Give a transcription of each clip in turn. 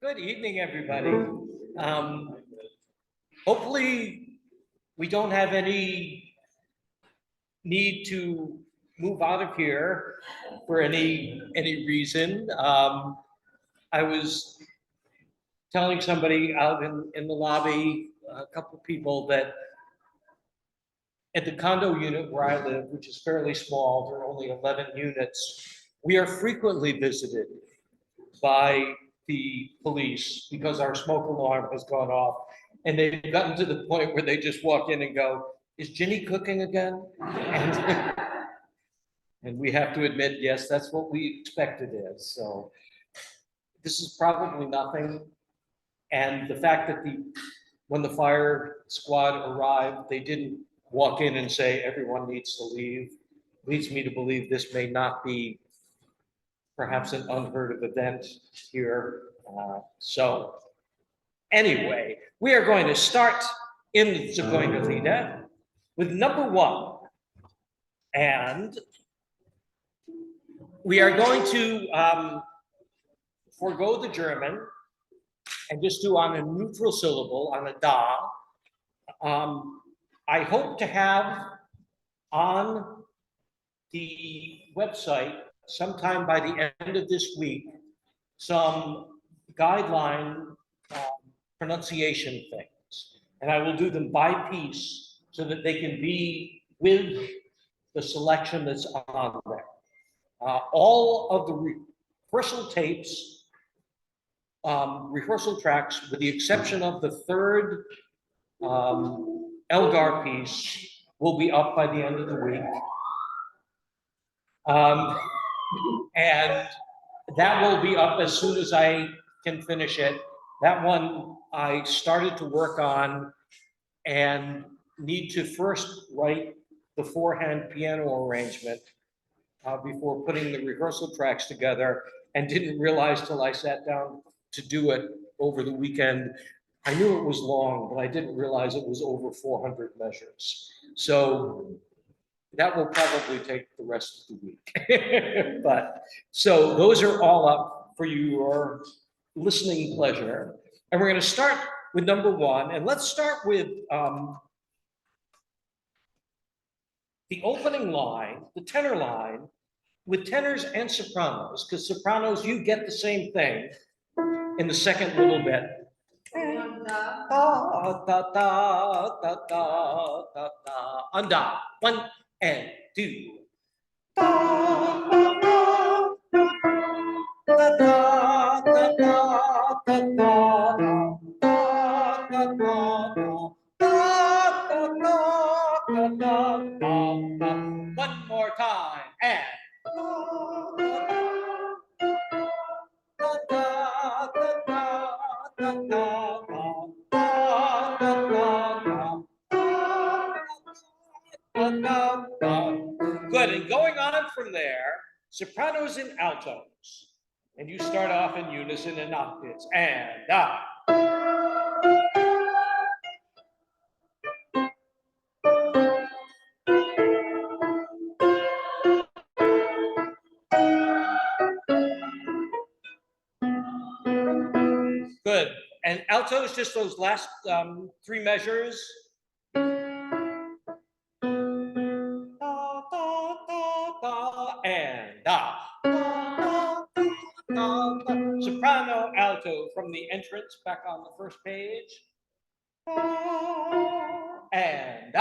Good evening, everybody. Um, Hopefully, we don't have any need to move out of here for any reason. I was telling somebody out in the lobby, a couple of people, that at the condo unit where I live, which is fairly small, there are only 11 units, we are frequently visited by the police because our smoke alarm has gone off. And they've gotten to the point where they just walk in and go, "Is Ginny cooking again?" And, and we have to admit, yes, that's what we expect it is. So this is probably nothing. And the fact that when the fire squad arrived, they didn't walk in and say everyone needs to leave, leads me to believe this may not be perhaps an unheard of event here. So anyway, we are going to start in the Zigeuner Lieder with number 1. And we are going to forego the German and just do on a neutral syllable, on a da. I hope to have on the website sometime by the end of this week some guideline pronunciation things. And I will do them by piece so that they can be with the selection that's on there. All of the rehearsal tapes, rehearsal tracks, with the exception of the third Elgar piece, will be up by the end of the week. And that will be up as soon as I can finish it. That one I started to work on and need to first write the forehand piano arrangement before putting the rehearsal tracks together, and didn't realize till I sat down to do it over the weekend. I knew it was long, but I didn't realize it was over 400 measures. So that will probably take the rest of the week. But so those are all up for your listening pleasure. And we're going to start with number 1. And let's start with the opening line, the tenor line, with tenors and sopranos, because sopranos, you get the same thing in the second little bit. Anda. 1 and 2. One more time, and good. And going on from there, sopranos and altos. And you start off in unison in octaves. And good. And altos, just those last 3 measures. And soprano, alto from the entrance back on the first page. And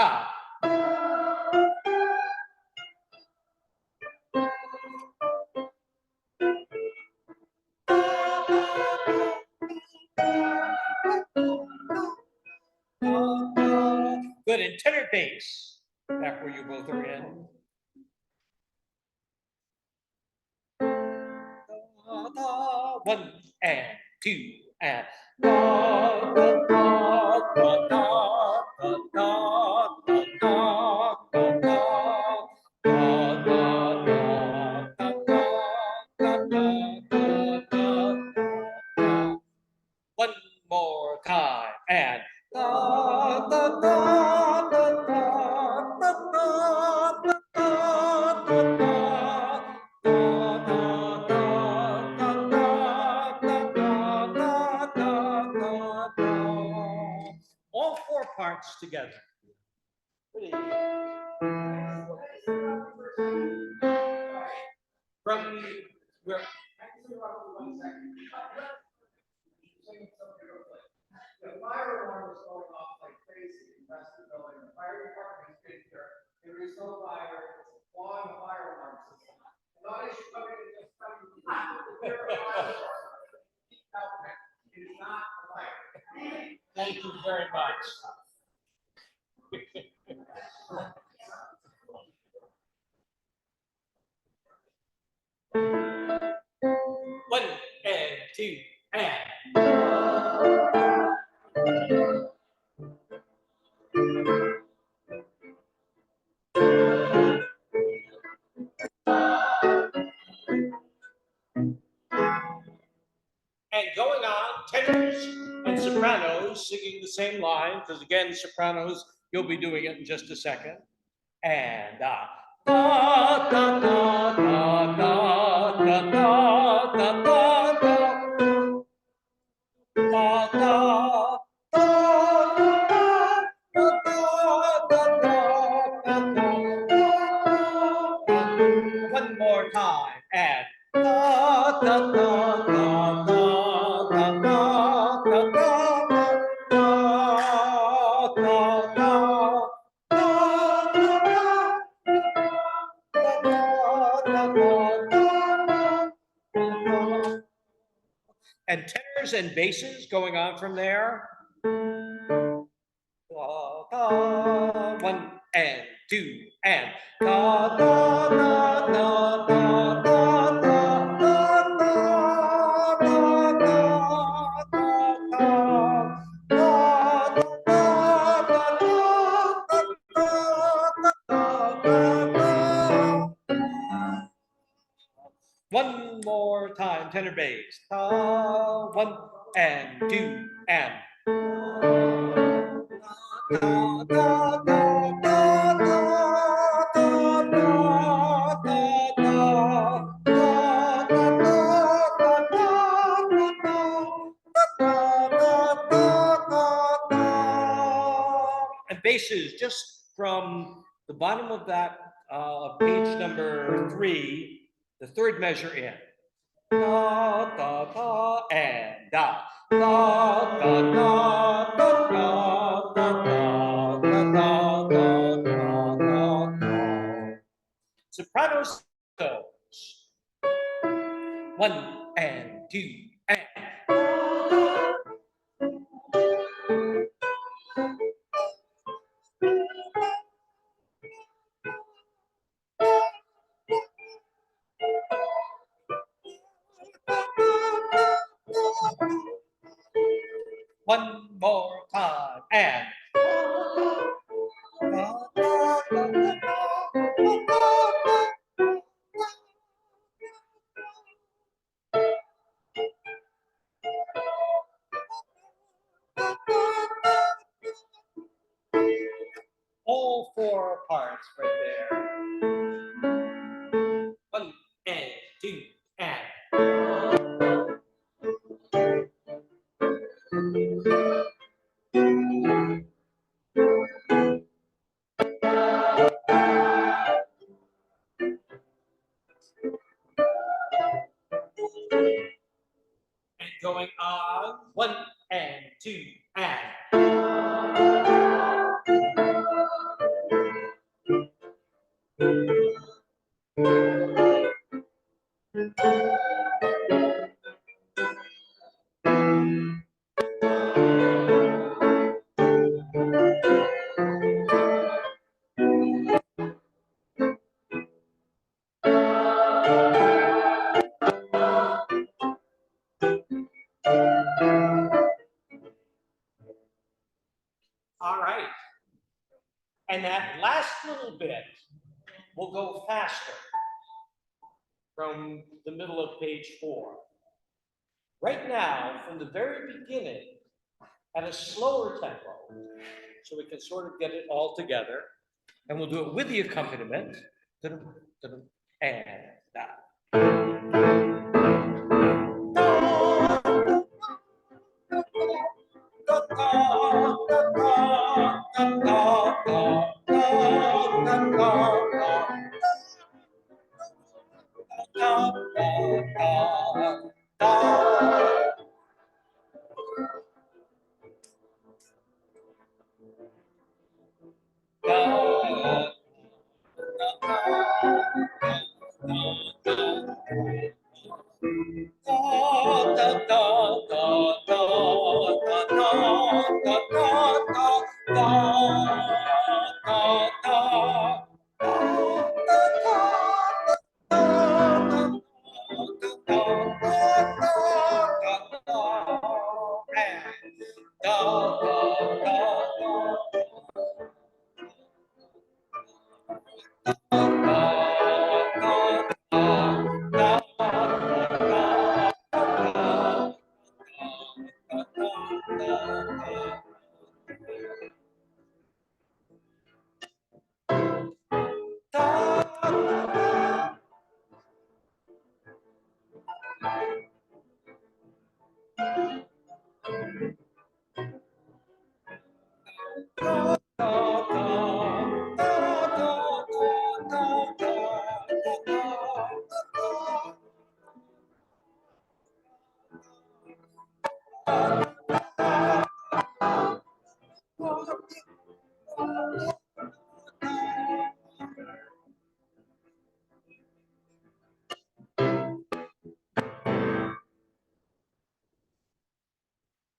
good. And tenor bass, back where you both are in. 1 and 2 and one more time and parts together. From where? The fire alarm was going off like crazy in the rest of the building. The fire department is getting here. There is no fire. It's blowing the fire alarm system. And all you should come in and just tell me, "We're a fire alarm." Keep helping it. It is not a fire. Thank you very much. One and two and. And going on, tenors and sopranos singing the same line, because again, sopranos, you'll be doing it in just a second. And da da da da da da da da da da one more time and da da da da da da da and tenors and basses going on from there. One and two and da da da da da da da one more time, tenor bass. One and two and. And basses just from the bottom of that page number 3, the third measure in. Da da da and da da da da da da da da da da. Sopranos. One and two and. One more time and. All 4 parts right there. One and two and. And going on, one and two and. All right. And that last little bit will go faster from the middle of page 4. Right now, from the very beginning, at a slower tempo, so we can sort of get it all together, and we'll do it with the accompaniment. And that.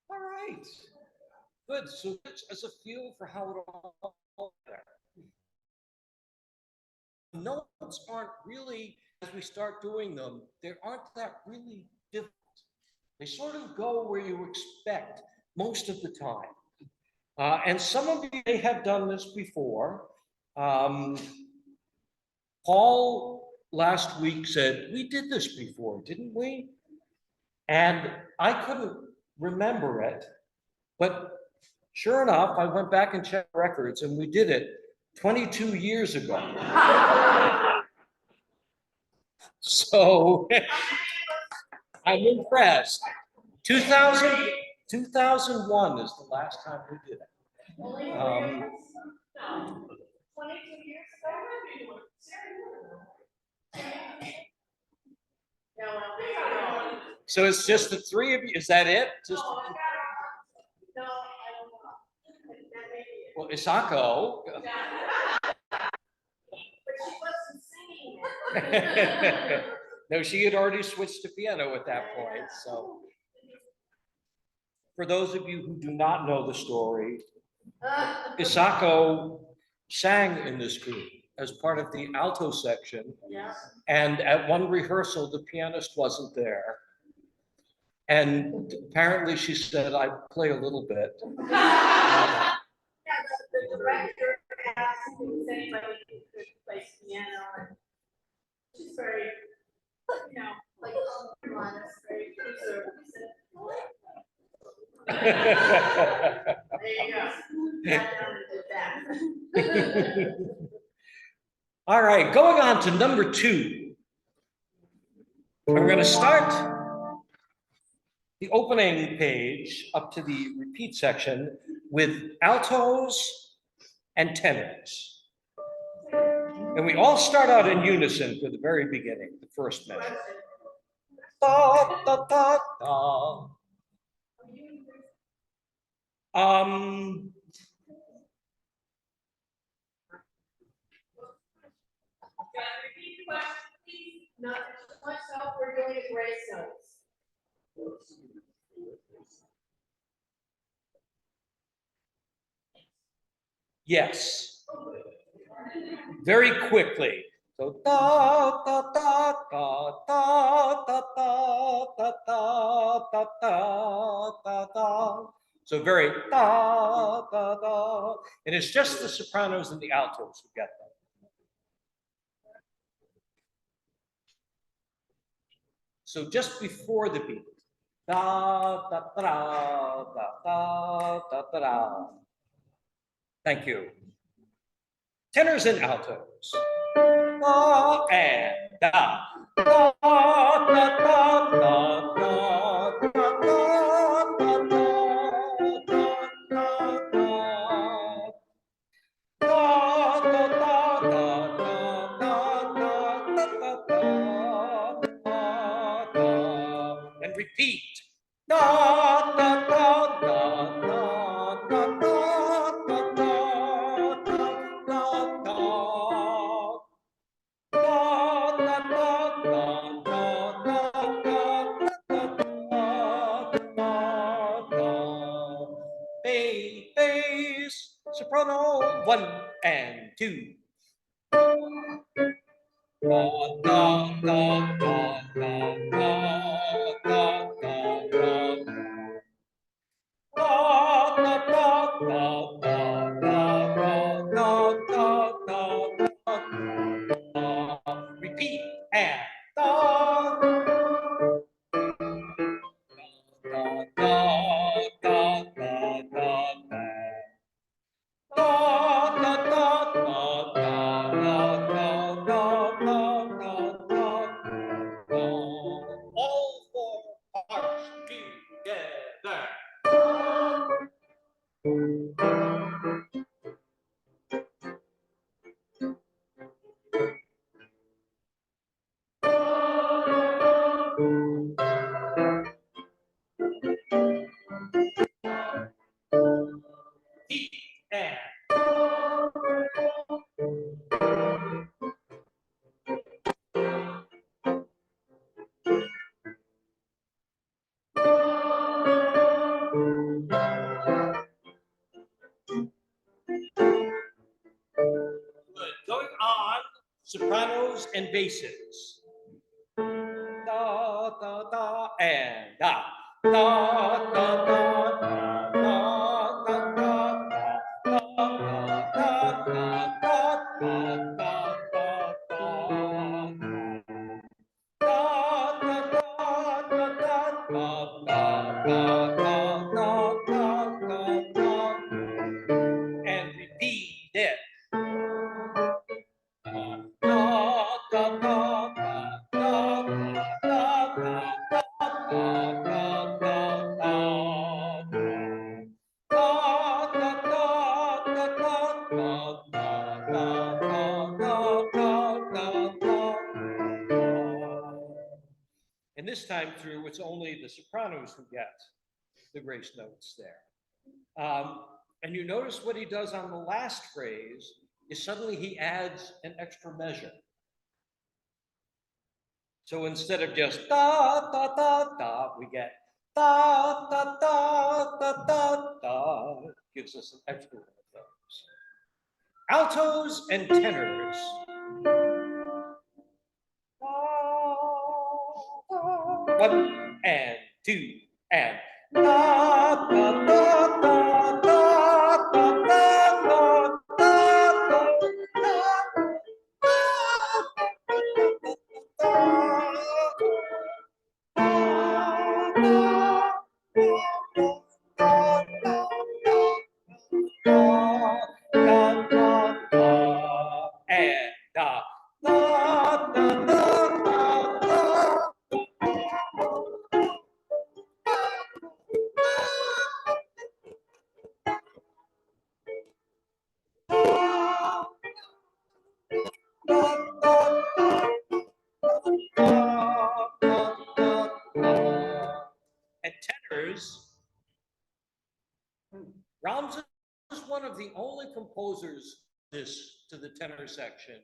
All right. Good. So as a feel for how it all there. Notes aren't really, as we start doing them, they aren't that really difficult. They sort of go where you expect most of the time. And some of you may have done this before. Paul last week said, we did this before, didn't we? And I couldn't remember it, but sure enough, I went back and checked records and we did it 22 years ago. So I'm impressed. 2001 is the last time we did it. 22 years ago? So it's just the three of you. Is that it? Just No, I don't know. That may be it. well, Isako. But she wasn't singing it. No, she had already switched to piano at that point. So, for those of you who do not know the story, Isako sang in this group as part of the alto section. Yeah. And at one rehearsal, the pianist wasn't there. And apparently she said, I play a little bit. Yeah, the director asked if anybody could play piano, and she's very, like, honest, very conservative. There you go. Sat down and did that. All right, going on to number 2. We're going to start the opening page up to the repeat section with altos and tenors. And we all start out in unison for the very beginning, the first measure. Da, da, da, da. Repeat the question, please. Not myself, we're doing a grace notes. Yes. Very quickly. So da da da da da da da da da da da da da. So very da da da. And it's just the sopranos and the altos who get that. So just before the beat. Da da da da da da da da. Thank you. Tenors and altos. Da and da. Da da da da da da da da and repeat. Da da da da da da da da da da da. soprano. 1 and 2. Da, da, da, da, da, da, da, da, da. Repeat and da da da da da da all four parts together. Feet and good. Going on, sopranos and basses. Da da da and da da da da da da da da and repeat it. And this time through, it's only the sopranos who get the grace notes there. And you notice what he does on the last phrase is suddenly he adds an extra measure. So instead of just da da da da, we get da da da da da da. Gives us an extra one of those. Altos and tenors. 1 and 2 and da da da da da da da da and tenors, Brahms is one of the only composers this to the tenor section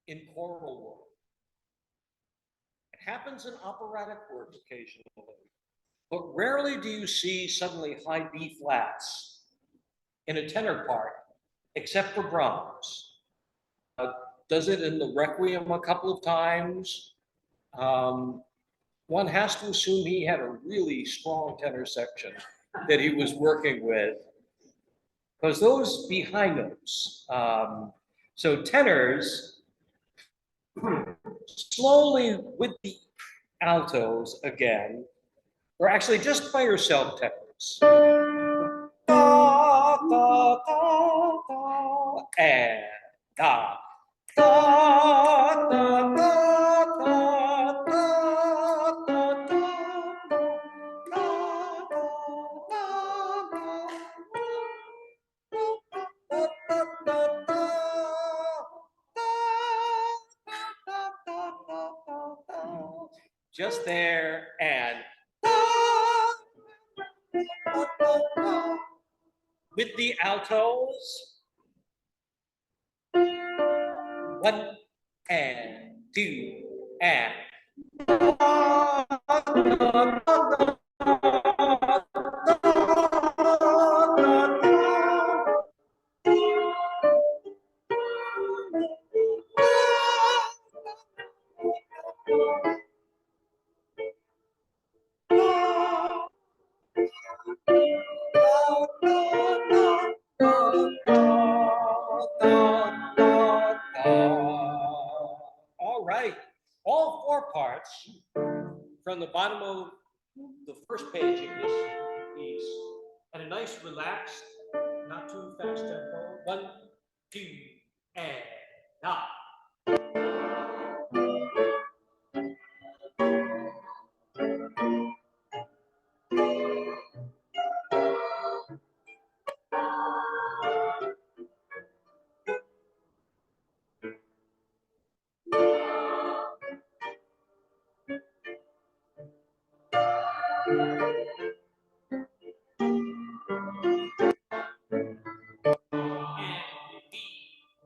in choral work. It happens in operatic works occasionally, but rarely do you see suddenly high B flats in a tenor part, except for Brahms. Does it in the Requiem a couple of times. One has to assume he had a really strong tenor section that he was working with, because those be high notes. So tenors, slowly with the altos again, or actually just by yourself tenors. Da, da, da, da, and da. Da, da, da, da, da, da, just there and with the altos. 1 and 2 and All right, all four parts from the bottom of the first page of this piece, and a nice relaxed, not too fast tempo. 1, 2, and now.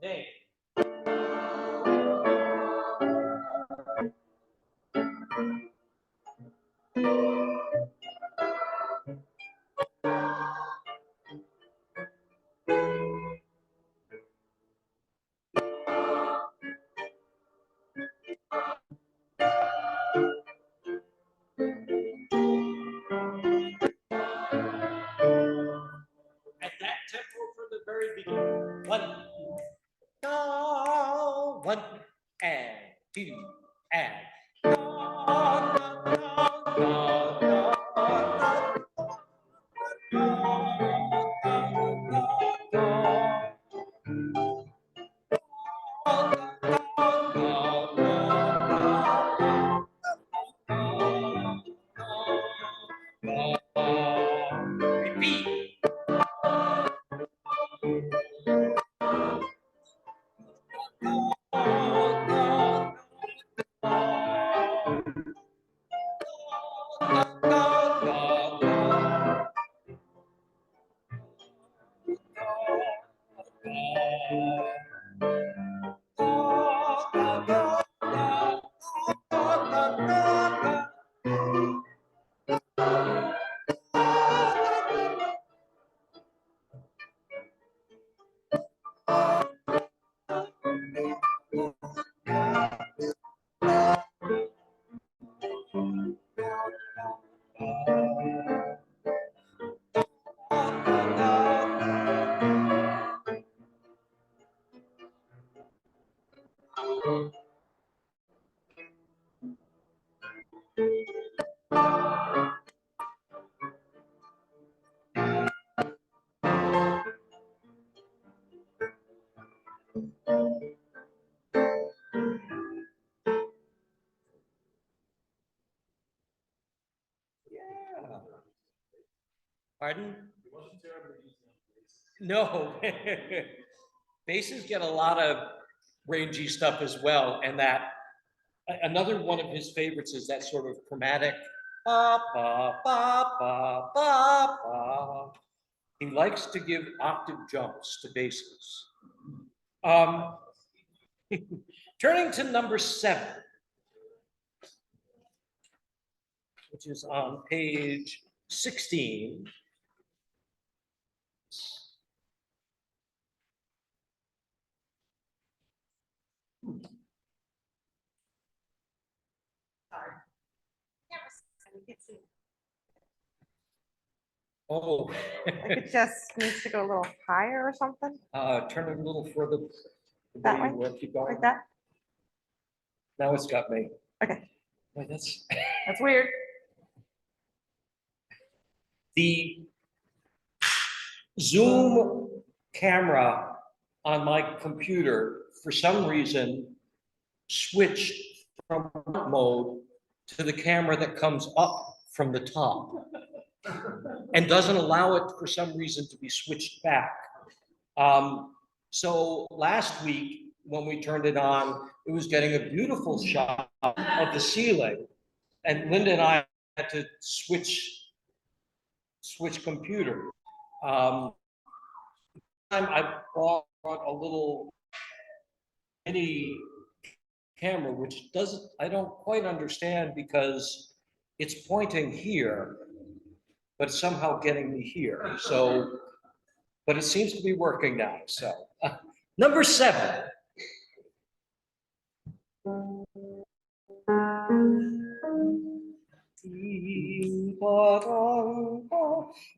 Day. At that tempo from the very beginning. 1, go, 1, and 2, and. Repeat. Yeah. Pardon? No. Basses get a lot of rangy stuff as well, and that another one of his favorites is that sort of chromatic ba ba ba ba ba ba. He likes to give octave jumps to basses. Um, turning to number 7, which is on page 16. Oh, Like it just needs to go a little higher or something, turn it a little further. That There you were. Keep going. like that. Now it's got me. Okay, Wait, that's that's weird. the Zoom camera on my computer, for some reason, switched from mode to the camera that comes up from the top and doesn't allow it for some reason to be switched back. So last week, when we turned it on, it was getting a beautiful shot of the ceiling. And Linda and I had to switch computer. I brought a little mini camera, which doesn't, I don't quite understand because it's pointing here, but it's somehow getting me here. So, but it seems to be working now. So, number 7.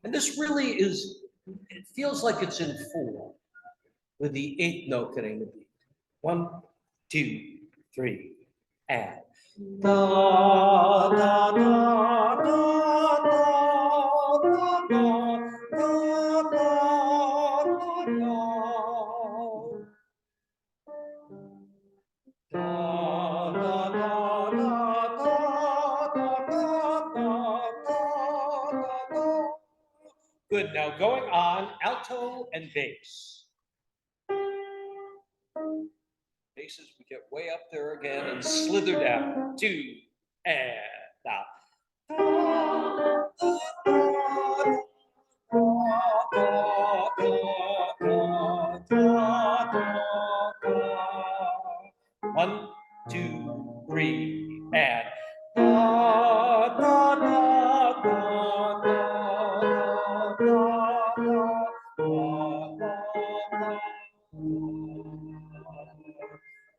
And this really is, it feels like it's in four, with the eighth note getting the beat. 1, 2, 3, and. Da, da, da, da, da, da, da, da, da, da. Good, now going on alto and bass. Basses, we get way up there again and slither down. 2, and da. One, two, three, and.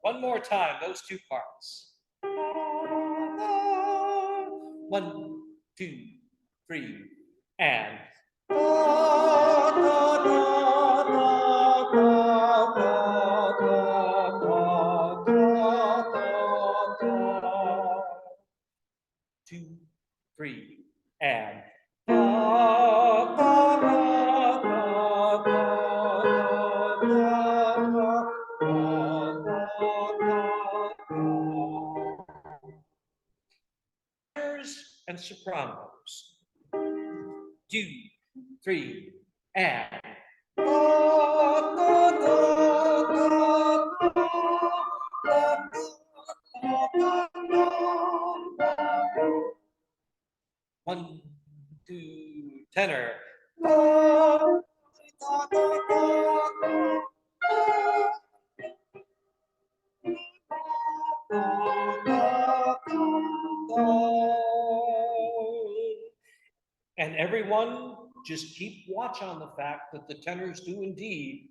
One more time, those two parts. 1, 2, 3, and. Two, three, and. Tenors and sopranos. 2, 3, and. One, two, tenor. And everyone, just keep watch on the fact that the tenors do indeed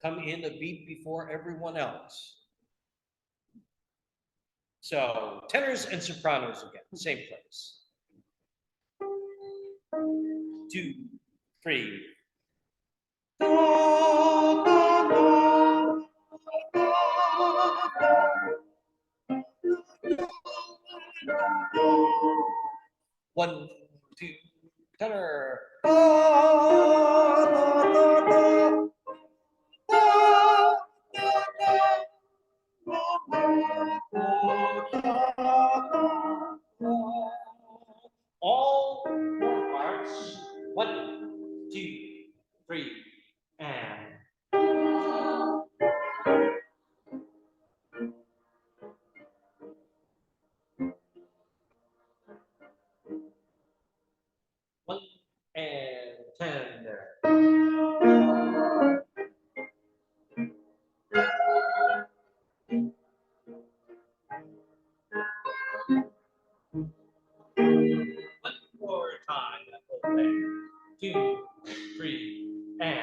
come in a beat before everyone else. So tenors and sopranos again, same place. 2, 3. One, two, tenor. All four parts. 1, 2, 3, and. One and 10 there. One more time, that whole thing. 2, 3, and.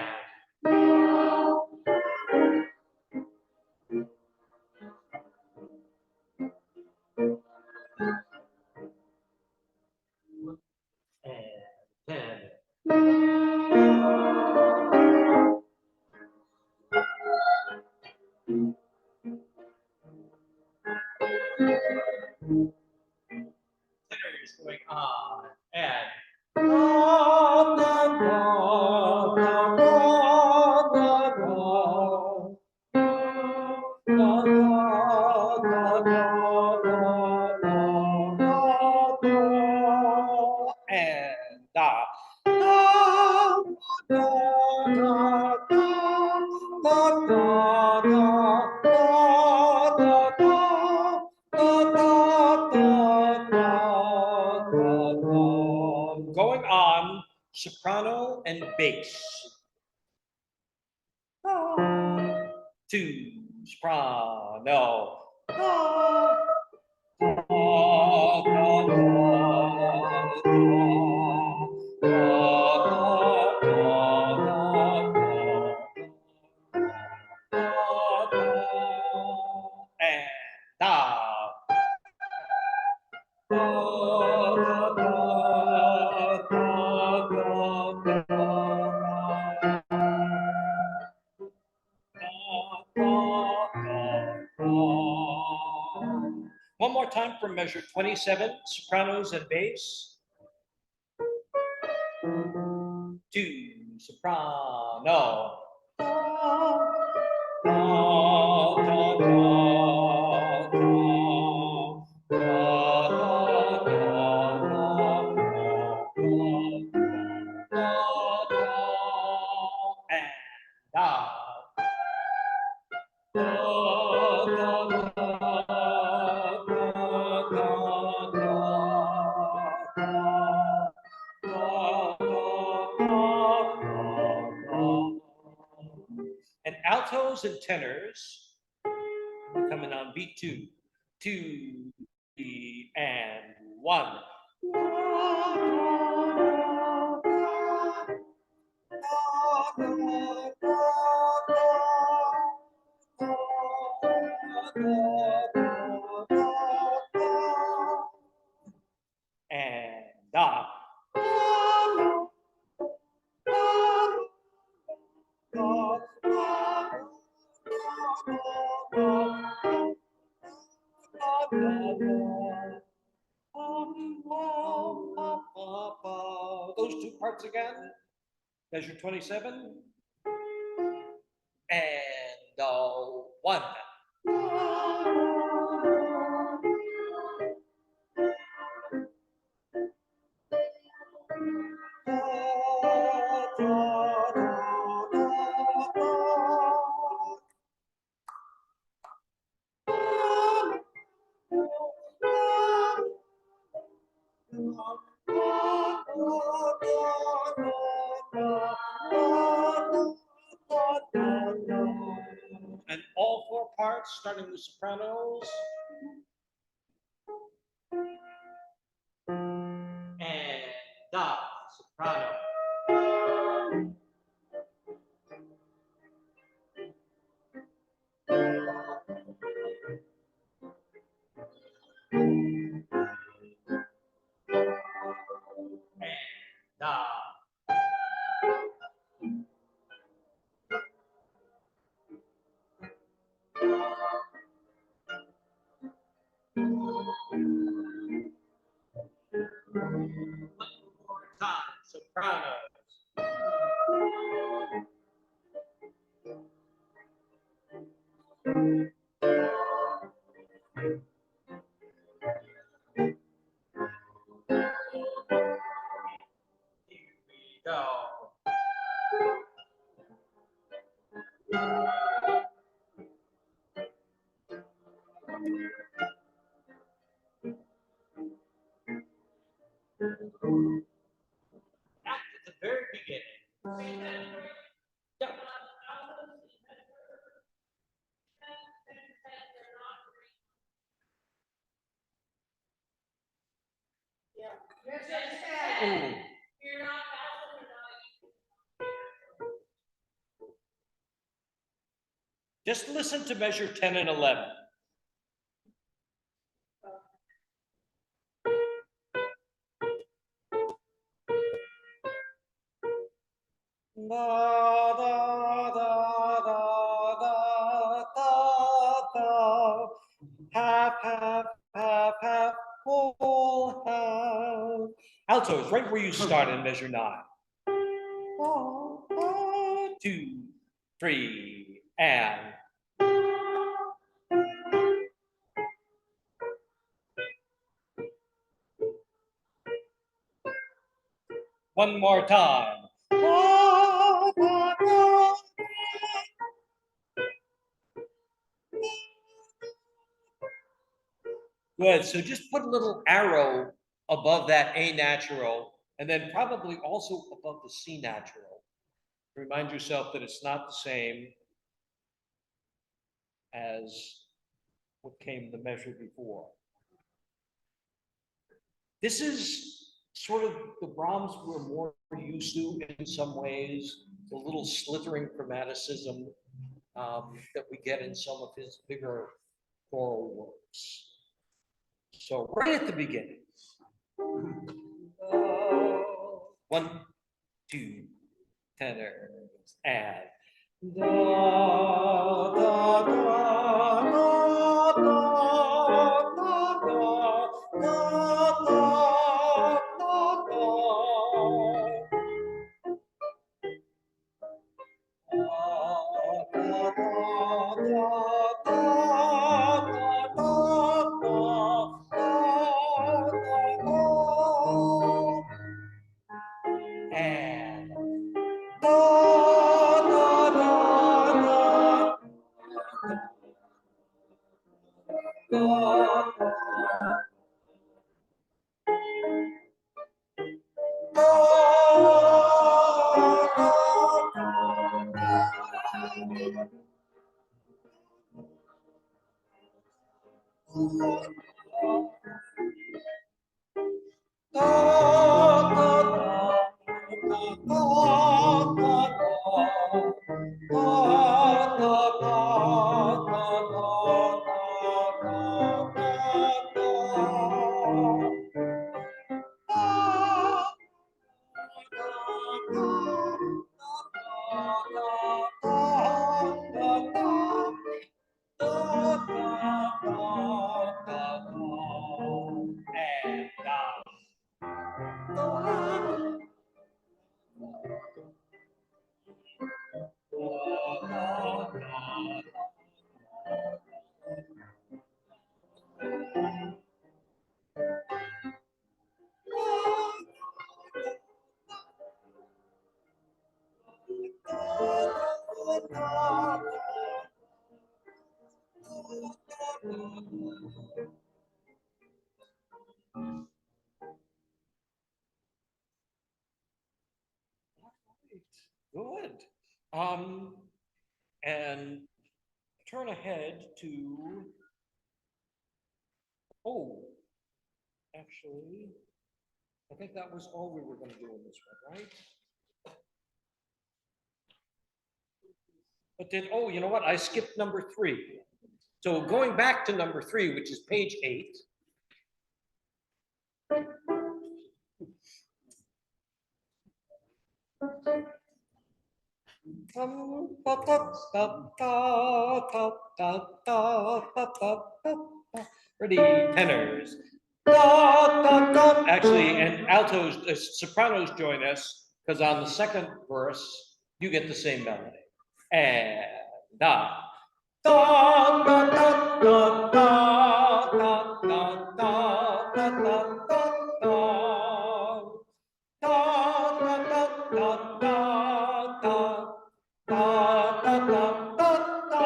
And 10. Tenors going on and. And da. Going on soprano and bass. 2, soprano. And da. One more time for measure 27, sopranos and bass. 2, soprano. And altos and tenors coming on beat 2, 2, 3, and 1. And da. Those two parts again. Measure 27. And 1. And all 4 parts, starting with sopranos. And da, soprano. And da. One more time, sopranos. Here we go. Back at the very beginning. Yeah. Ooh. You're not alto or not. Just listen to measure 10 and 11. Da, da, da, da, da, da, da. Half, half, half, half, full, half. Altos, right where you start in measure 9. 2, 3, and. One more time. Good, so just put a little arrow above that A natural, and then probably also above the C natural. Remind yourself that it's not the same as what came the measure before. This is sort of the Brahms we're more used to in some ways, the little slithering chromaticism that we get in some of his bigger choral works. So right at the beginning, 1, 2, tenors, and da da da da da da da da da. Good. And turn ahead to, oh, actually, I think that was all we were going to do in this one, right? But then, oh, you know what? I skipped number 3. So going back to number 3, which is page 8. Ready, tenors. Actually, and altos, sopranos join us because on the second verse, you get the same melody. And da. Da da da da da da da da da da da. Da da da da da da. Da, da, da, da, da.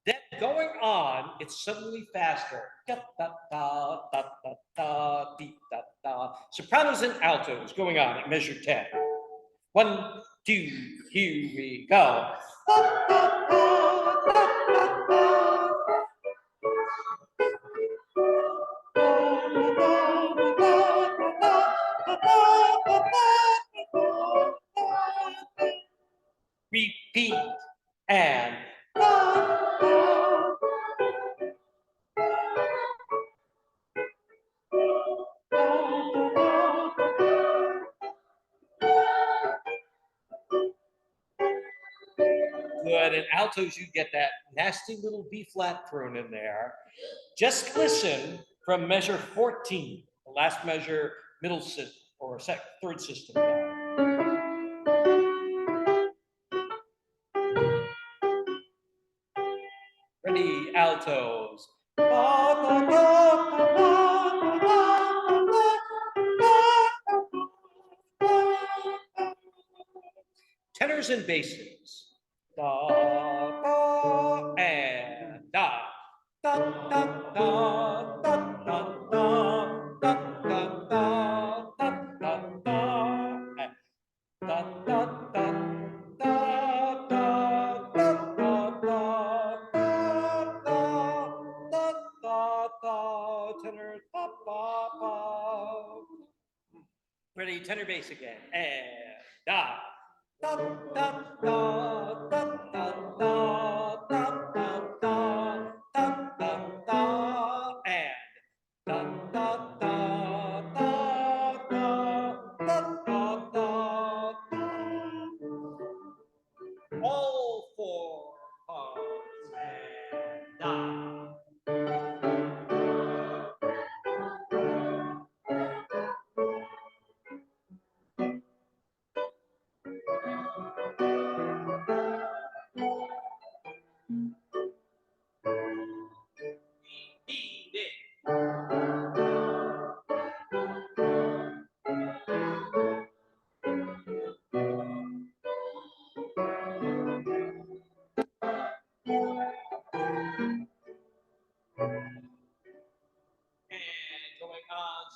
Then going on, it's suddenly faster. Da, da, da, da, da, da, dee, da, da. Sopranos and altos going on at measure 10. 1, 2, here we go. Repeat and good. And altos, you get that nasty little B flat thrown in there. Just listen from measure 14, the last measure, middle system or third system down. Ready, altos. Tenors and basses. Da, da, and da. Da, da, da, da, da, da, da, da, da, da, da, da, and da, da, da, da, da, da, da, da, da, da, tenor, ba, ba, ba. Ready, tenor bass again, and da. Da, da, da, da, da, da, da, da, da, da, da, da, and da, da, da,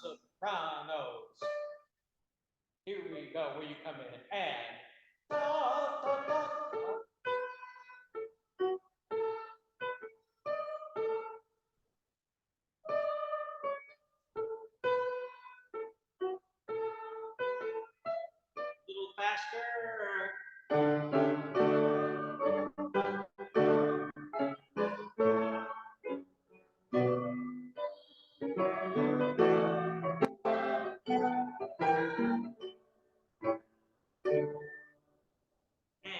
sopranos. Here we go, where you come in, and da, da, da, da. Little faster. And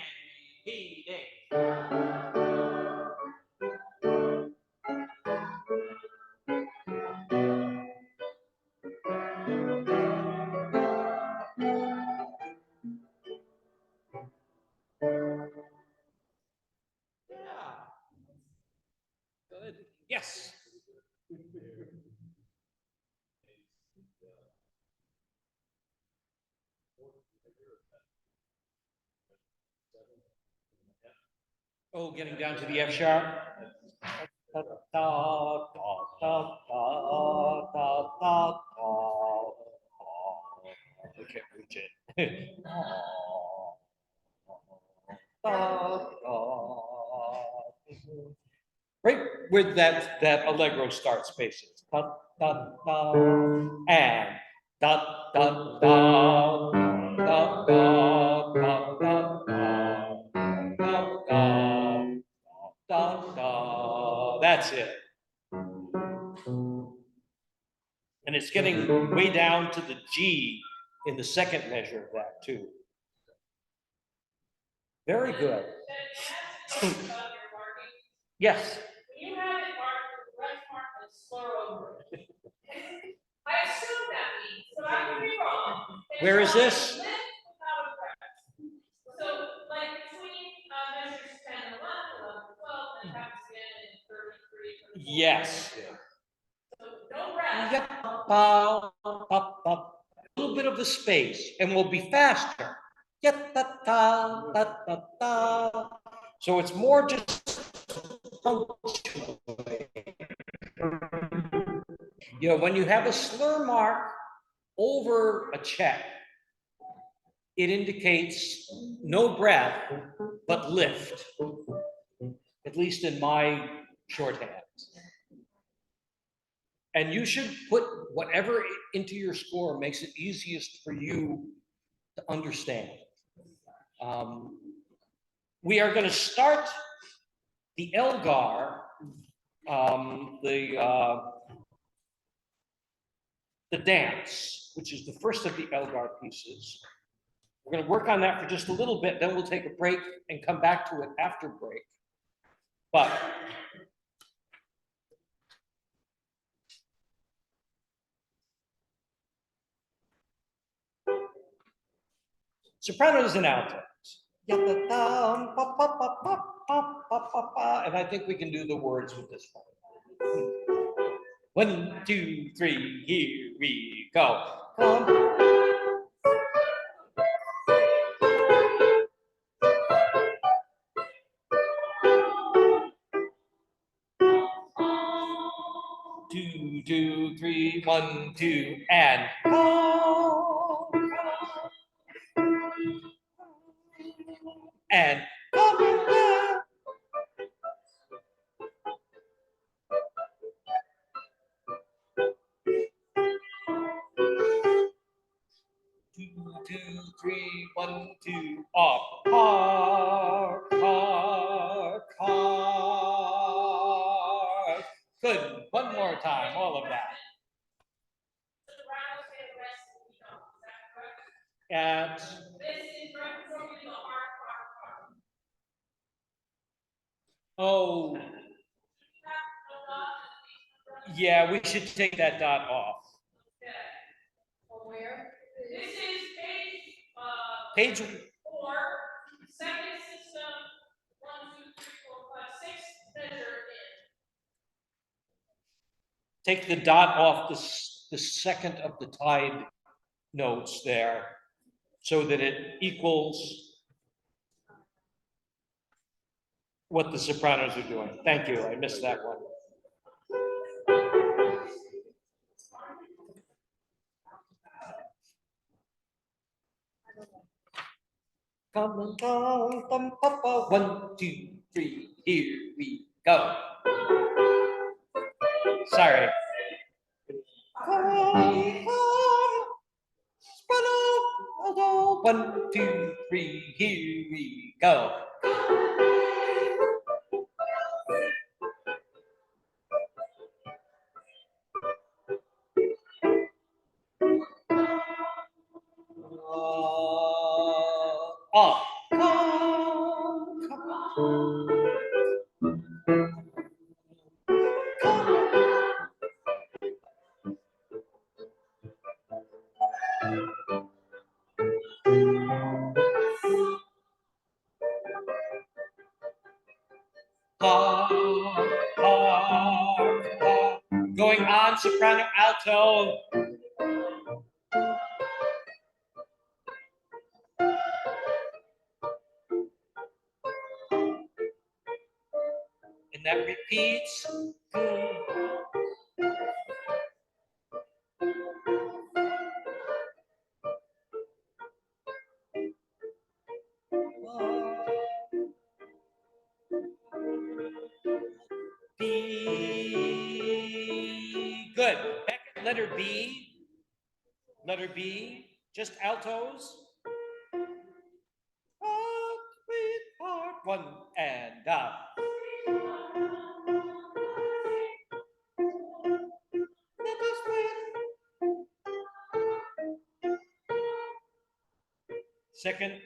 repeating. Yeah. Good. Yes. Oh, getting down to the F sharp. Da, da, da, da, da, da, da, da. I can't reach it. Da, da. Right where that allegro starts spaces. Da, da, da, and da, da, da, da, da, da, da, da, da, da, da, da. That's it. And it's getting way down to the G in the second measure of that too. Very good. Yes. You have it marked with red mark and slur over it. I assume that means, but I could be wrong. Where is this? Lift without a breath. So like between measures 10 and 11, 11, 12, and it happens again in 33. Yes. So no breath. Yep. Ba, ba, ba. A little bit of the space, and we'll be faster. Yep, da, da, da, da, da. So it's more just you know, when you have a slur mark over a check, it indicates no breath, but lift, at least in my shorthand. And you should put whatever into your score makes it easiest for you to understand. We are going to start the Elgar, the dance, which is the first of the Elgar pieces. We're going to work on that for just a little bit, then we'll take a break and come back to it after break. But sopranos and altos. And I think we can do the words with this one. 1, 2, 3, here we go. 2, 2, 3, 1, 2, and go. And go. 2, 2, 3, 1, 2, off. Car, car, car. Good. One more time, all of that. And This is representing the hard part. oh, yeah, we should take that dot off. Where? This is Page 4, second system, 1, 2, 3, 4, 5, 6, measure in. take the dot off the second of the tied notes there so that it equals what the sopranos are doing. Thank you, I missed that one. Come on, papa. 1, 2, 3, here we go. Sorry. One, two, three, here we go. Off. Going on soprano, alto. And that repeats. B. Good. Back at letter B. Letter B. Just altos. Sweetheart. 1 and up. Second.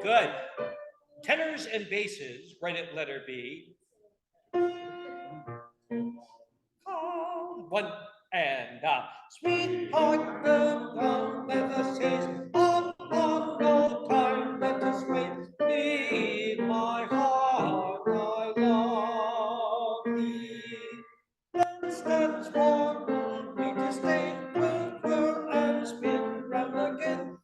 Good. Tenors and basses, right at letter B. 1 and up. Sweetheart, the weather says, on, no time, let us wait. In my heart, I love thee. Dance warm, we to stay, whirl and spin round again.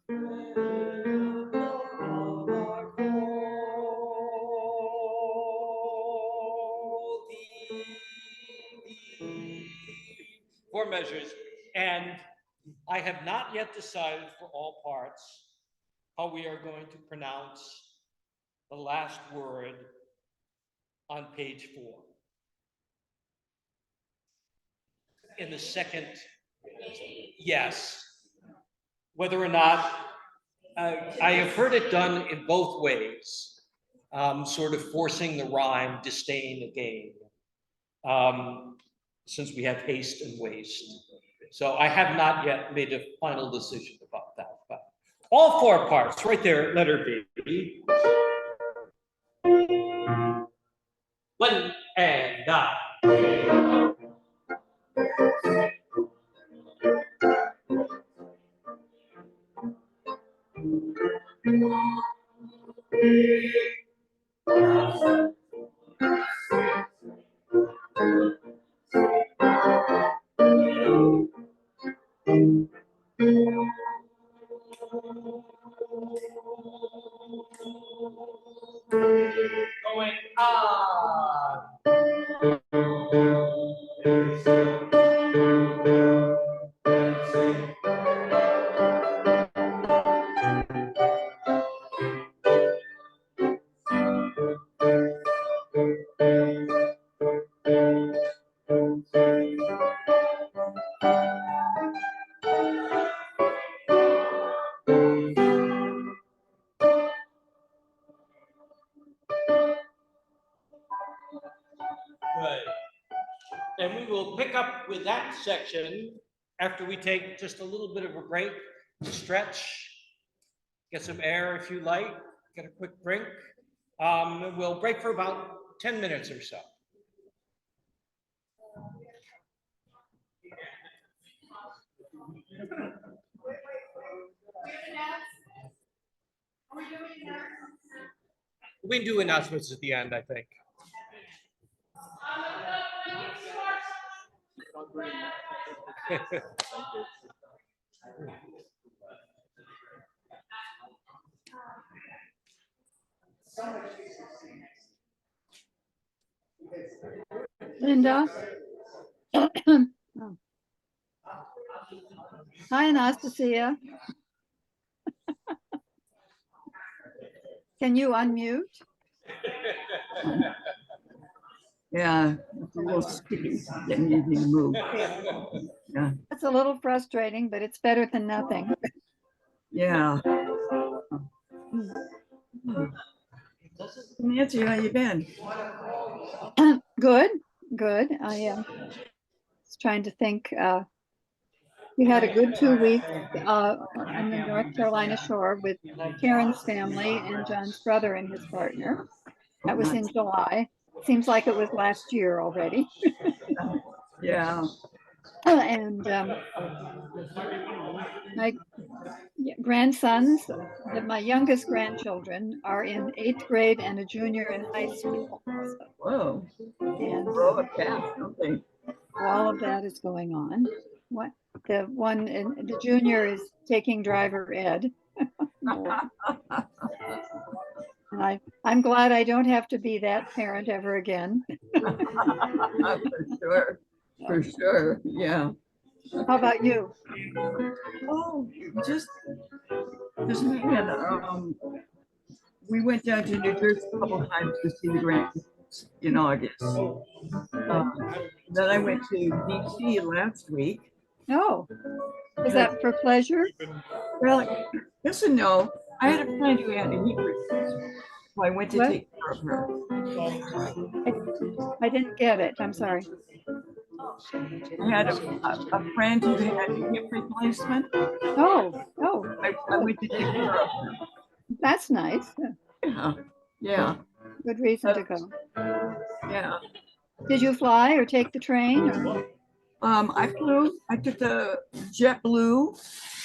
Four measures, and I have not yet decided for all parts how we are going to pronounce the last word on page 4. In the second, yes. Whether or not, I have heard it done in both ways, sort of forcing the rhyme, disdain again, since we have haste and waste. So I have not yet made a final decision about that, but all 4 parts right there, letter B. 1 and up. Going on. Good. And we will pick up with that section after we take just a little bit of a break to stretch, get some air if you like, get a quick drink. We'll break for about 10 minutes or so. We can do announcements at the end, I think. so much easier seeing it. Linda? Oh. Hi, Anastasia. Can you unmute? Yeah, it's a little sticky, getting easy to move. Yeah, It's a little frustrating, but it's better than nothing. yeah. Nancy, how you been? Good, good. I am trying to think. We had a good 2 weeks on the North Carolina shore with Karen's family and John's brother and his partner. That was in July. Seems like it was last year already. Yeah, And my grandsons, my youngest grandchildren are in 8th grade and a junior in high school. whoa. And Grow up fast, don't they? all of that is going on. What the one in the junior is taking driver ed. And I'm glad I don't have to be that parent ever again. For sure, yeah. How about you? Oh, just man, we went down to New Jersey a couple times to see the grandkids in August. Then I went to DC last week. Oh, is that for pleasure? Well, yes and no. I had a friend who had a hip replacement, so I went to What? take care of her. I didn't get it. I'm sorry. I had a friend who had a hip replacement. Oh, I went to take care of her. that's nice. Yeah, yeah, Good reason to go. yeah. Did you fly or take the train? Or? I flew. I took the JetBlue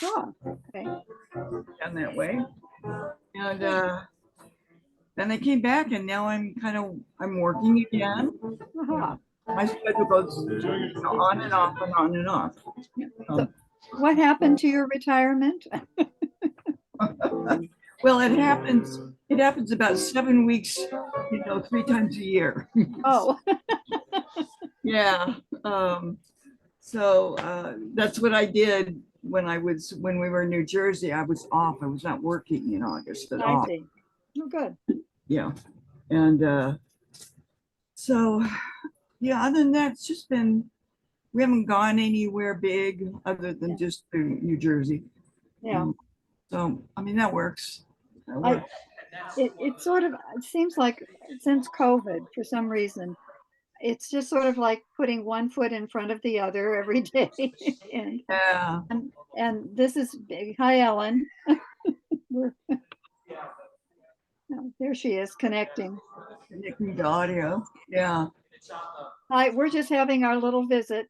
Oh, okay. down that way, and then I came back, and now I'm working again. Aha. My schedule goes on and off and on and off. So what happened to your retirement? Well, it happens. It happens about 7 weeks, 3 times a year. Oh, Yeah. So that's what I did when we were in New Jersey. I was off. I was not working in August at I all. see. Oh, good. Yeah. And so yeah, other than that, it's just been, we haven't gone anywhere big other than just to New Jersey. Yeah. So I mean that works. That works. It sort of, it seems like since COVID, for some reason, it's just sort of like putting one foot in front of the other every day. Yeah. And this is big. Hi, Ellen. Oh, there she is connecting. Connecting to audio. Yeah. Hi, we're just having our little visit.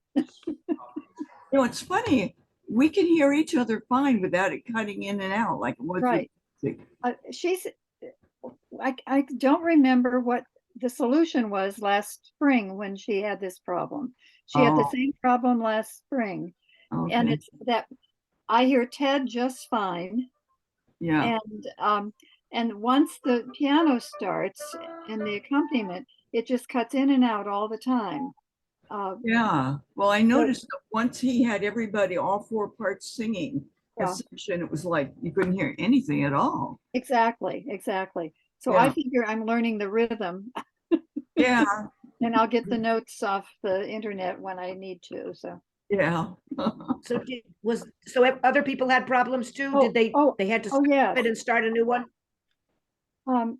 It's funny. We can hear each other fine without it cutting in and out like it was. Right. I don't remember what the solution was last spring when she had this problem. She had the same problem last spring. Okay. And it's that I hear Ted just fine. Yeah. And once the piano starts and the accompaniment, it just cuts in and out all the time. Yeah. Well, I noticed that once he had everybody, all 4 parts singing a Yeah. section, it was like you couldn't hear anything at all. Exactly. So Yeah. I figure I'm learning the rhythm. Yeah. And I'll get the notes off the internet when I need to. So Yeah. So other people had problems too? Did they had to stop yeah. it and start a new one? What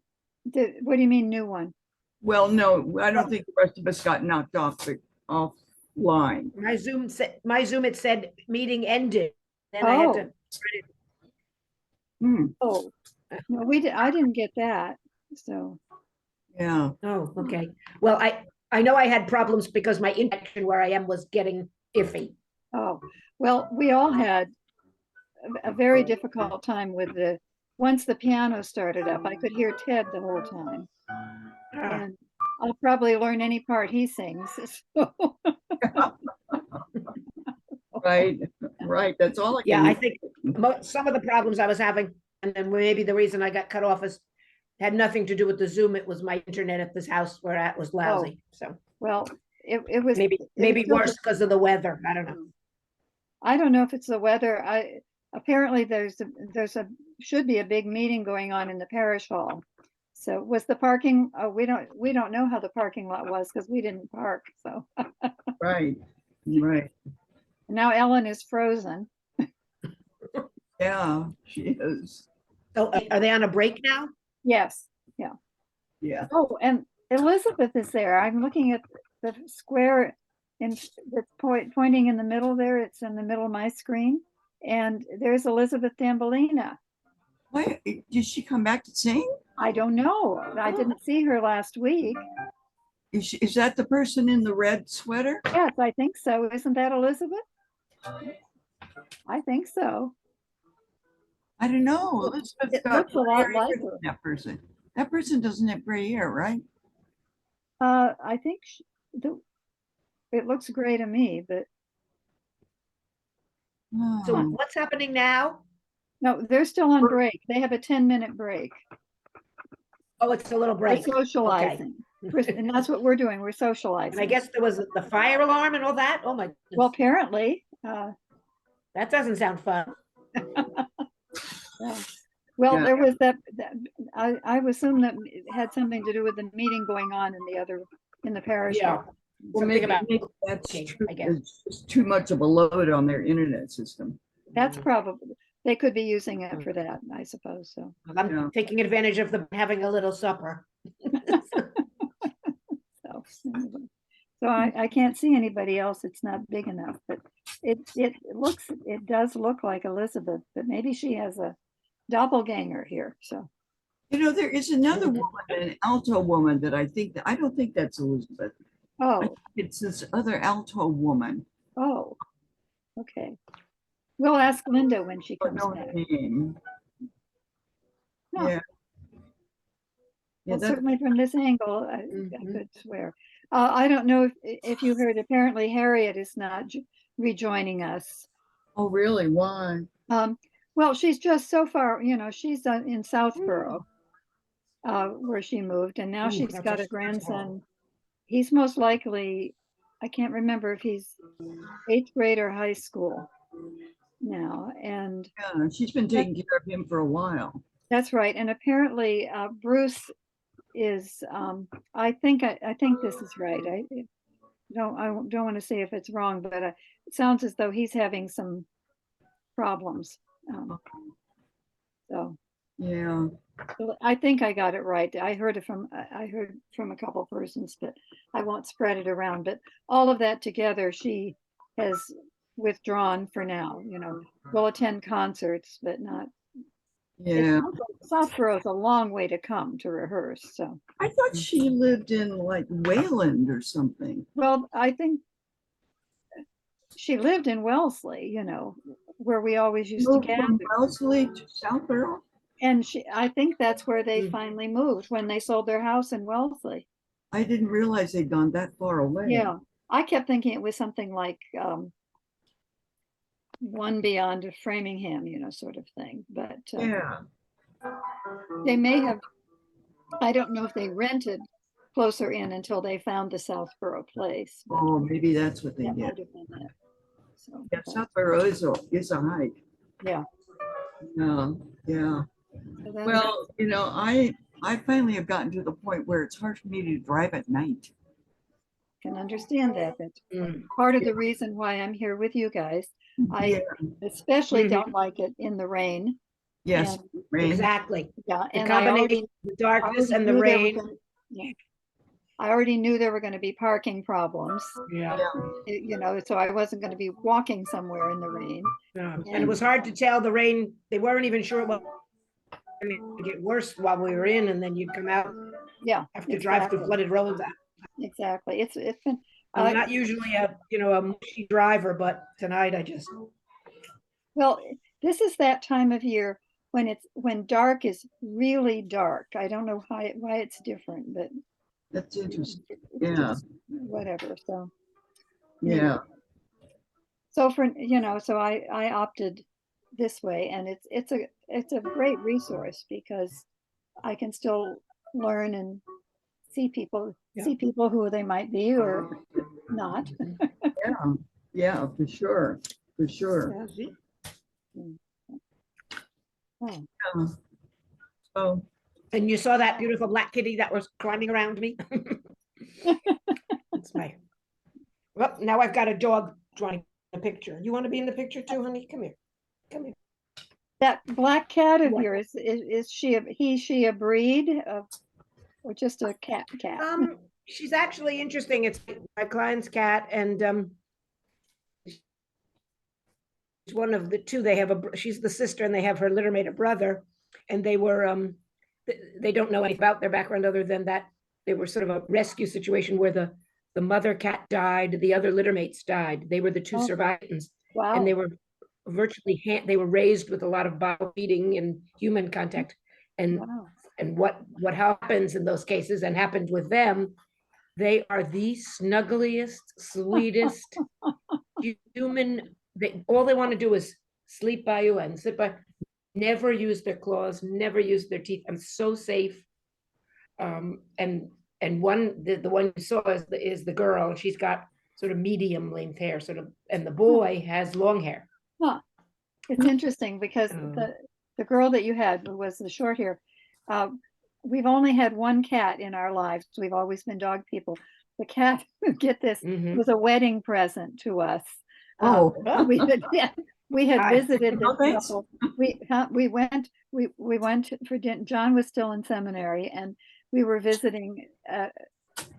do you mean new one? Well, no, I don't think the rest of us got knocked offline. My Zoom it said meeting ended. Then I had to Oh, no, I didn't get that. So Yeah. Oh, okay. Well, I know I had problems because my internet where I am was getting iffy. oh, well, we all had a very difficult time with once the piano started up, I could hear Ted the whole time. And I'll probably learn any part he sings. So. Right. That's all I can. Yeah, I think some of the problems I was having, and then maybe the reason I got cut off is Had nothing to do with the Zoom. It was my internet at this house where at was lousy. So Well, it was. maybe, it was maybe still worse because of the weather. I don't know. I don't know if it's the weather. Apparently there's should be a big meeting going on in the parish hall. So was the parking, we don't know how the parking lot was because we didn't park. So Right, right. now Ellen is frozen. Yeah, she is. So are they on a break now? Yes. Yeah. Oh, and Elizabeth is there. I'm looking at the square that's pointing in the middle there. It's in the middle of my screen. And there's Elizabeth Tambolina. Why, did she come back to sing? I don't know. I Oh. didn't see her last week. Is that the person in the red sweater? Yes, I think so. Isn't that Elizabeth? I think so. I don't know. Elizabeth's It got looks a gray lot hair like than her. that person. That person doesn't have gray hair, right? I think it looks gray to me, but So Oh, what's happening now? no, they're still on break. They have a 10-minute break. Oh, it's a little We're break. socializing. And that's what we're doing. We're And socializing. I guess there was the fire alarm and all that. Oh my, Well, goodness. apparently, That doesn't sound fun. yeah. Well, Yeah. there was that I assume that it had something to do with the meeting going on in the parish Yeah. hall. well, Something maybe, about maybe that's cooking, true. I guess. It's just too much of a load on their internet system. That's probably, they could be using it for that, I suppose, so. I'm Yeah. taking advantage of them having a little supper. So, anyway. So I can't see anybody else. It's not big enough, but it does look like Elizabeth, but maybe she has a doppelganger here, so. You know, there is another woman, an alto woman that I don't think that's Elizabeth. I Oh, think it's this other alto woman. oh, okay. We'll ask Linda when she I comes don't know back. her name. No. Yeah. Yeah, Well, that's, certainly from this angle, I Mhm. could swear. I don't know if you heard, apparently Harriet is not rejoining us. oh, really? Why? Well, she's just so far, she's in Southborough, where she moved, and now Ooh, she's that's got a a grandson. small. He's most likely, I can't remember if he's 8th grade or high school now, and Yeah, she's been taking care of him for a while. that's right. And apparently, Bruce is, I think this is right. I don't want to say if it's wrong, but it sounds as though he's having some problems. So Yeah. I think I got it right. I heard from a couple persons, but I won't spread it around. But all of that together, she has withdrawn for now. Will attend concerts, but not. Yeah. Southborough's a long way to come to rehearse. So, I thought she lived in like Wayland or something. well, I think she lived in Wellesley, where we always used to Moved from gather. Wellesley to Southborough. And I think that's where they Mm. finally moved when they sold their house in Wellesley. I didn't realize they'd gone that far away. Yeah, I kept thinking it was something like one beyond Framingham, sort of thing. But Yeah. they may have, I don't know if they rented closer in until they found the Southborough place. But Oh, maybe that's what they that did. might have been it. So, Yeah, but, Southborough is a hike. yeah. Yeah, yeah. So that was- Well, I finally have gotten to the point where it's hard for me to drive at night. can understand that. That's Mm. part of the reason why I'm here with you guys. I Yeah, especially Mhm. don't like it in the rain. yes, And, rain. Exactly. yeah, The and I already, combination, the darkness already and the knew there were rain. yeah. I already knew there were going to be parking problems, Yeah. so I wasn't going to be walking somewhere in the rain. Yeah. And it was hard to tell the rain. They weren't even sure what going to get worse while we were in, and then you'd come out, Yeah, have to drive through exactly. flooded roads. Exactly. It's been, I'm not usually a mushy driver, but tonight I just, well, this is that time of year when dark is really dark. I don't know why it's different, but That's interesting. it's Yeah, just whatever. So yeah. so so I opted this way, and it's a great resource because I can still learn and see people, Yeah. see people who they might be or not. Yeah, yeah, for sure, for sure. Oh, Yeah. So, And you saw that beautiful black kitty that was climbing around me? It's my, well, now I've got a dog drawing a picture. You want to be in the picture too, honey? Come here. Come here. that black cat of What? yours, is she, she a breed of, or just a cat? She's actually interesting. It's my client's cat, and she's one of the two. They have she's the sister, and they have her littermate, a brother, and they were they don't know anything about their background other than that they were sort of a rescue situation where the mother cat died, the other littermates died. They were the two Oh. survivors, Wow. and they were virtually they were raised with a lot of bottle feeding and human contact, and Wow. and what happens in those cases and happened with them, they are the snuggliest, sweetest human. All they want to do is sleep by you and sit by, never use their claws, never use their teeth. I'm so safe. And the one you saw is the girl, and she's got sort of medium length hair, sort of, and the boy has long hair. Huh. It's interesting because Oh. the girl that you had was the short hair. We've only had one cat in our lives. We've always been dog people. The cat, get this, Mhm. was a wedding present to us. oh, We had, yeah, we had Hi. visited Oh, this thanks. couple. We went for dinner. John was still in seminary, and we were visiting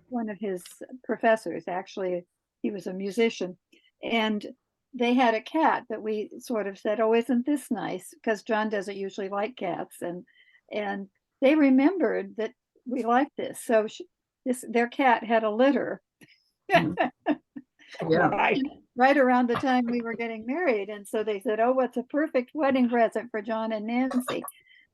one of his professors. Actually, he was a musician, and they had a cat that we sort of said, "Oh, isn't this nice?" Because John doesn't usually like cats, and they remembered that we liked this. So their cat had a litter yeah, Right. right around the time we were getting married, and so they said, "Oh, what's a perfect wedding present for John and Nancy?"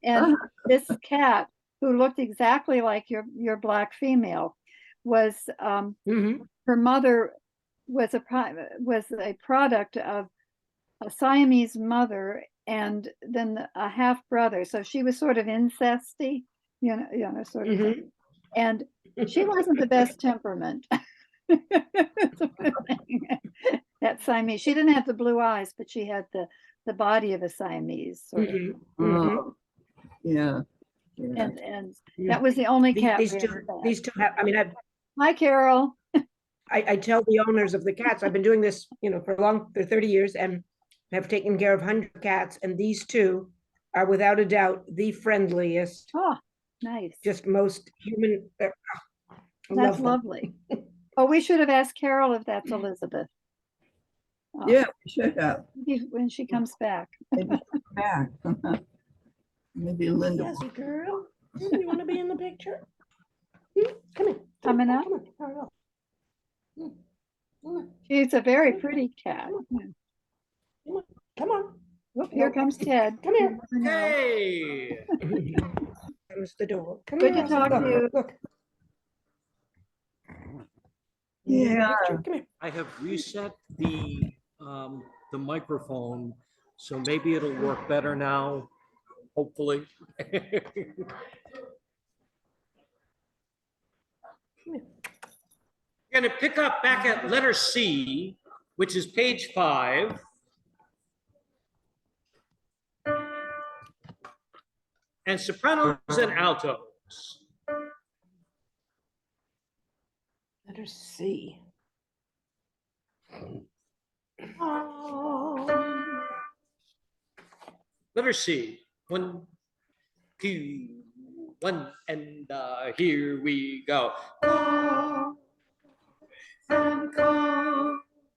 And this cat, who looked exactly like your black female, was Mhm. her mother was a product of a Siamese mother and then a half brother. So she was sort of incesty, sort of thing. Mhm. And she wasn't the best temperament. That Siamese, she didn't have the blue eyes, but she had the body of a Siamese sort of. Mhm. Mhm. oh, yeah, yeah. And that was the only cat These we two, ever had. these two have, I mean, Hi, Carol. I tell the owners of the cats, I've been doing this, for 30 years and have taken care of 100 cats. And these two are without a doubt the friendliest, Oh, nice. just most human. I That's love them. lovely. Oh, we should have asked Carol if that's Elizabeth. Oh, Yeah, we should have. maybe when she comes back. Maybe she'll come back. Maybe Linda. Yes, girl. You want to be in the picture? Come in. Coming up? Come on. Hurry up. Come on. She's a very pretty cat. Come on. Whoop, here comes Ted. Come here. You never know. Hey, Comes the door. Come Good here. to talk to Look, you. Look. Yeah. Come here. I have reset the microphone, so maybe it'll work better now, hopefully. Gonna pick up back at letter C, which is page 5. And sopranos and altos. Letter C. Letter C. 1, 2, 1, and here we go.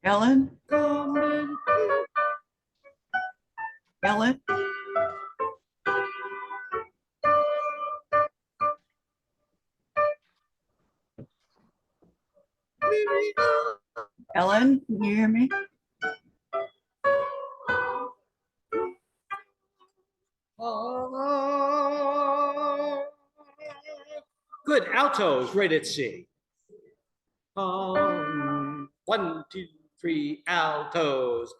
Ellen? Ellen? Ellen, can you hear me? Good, altos right at C. 1, 2, 3, altos.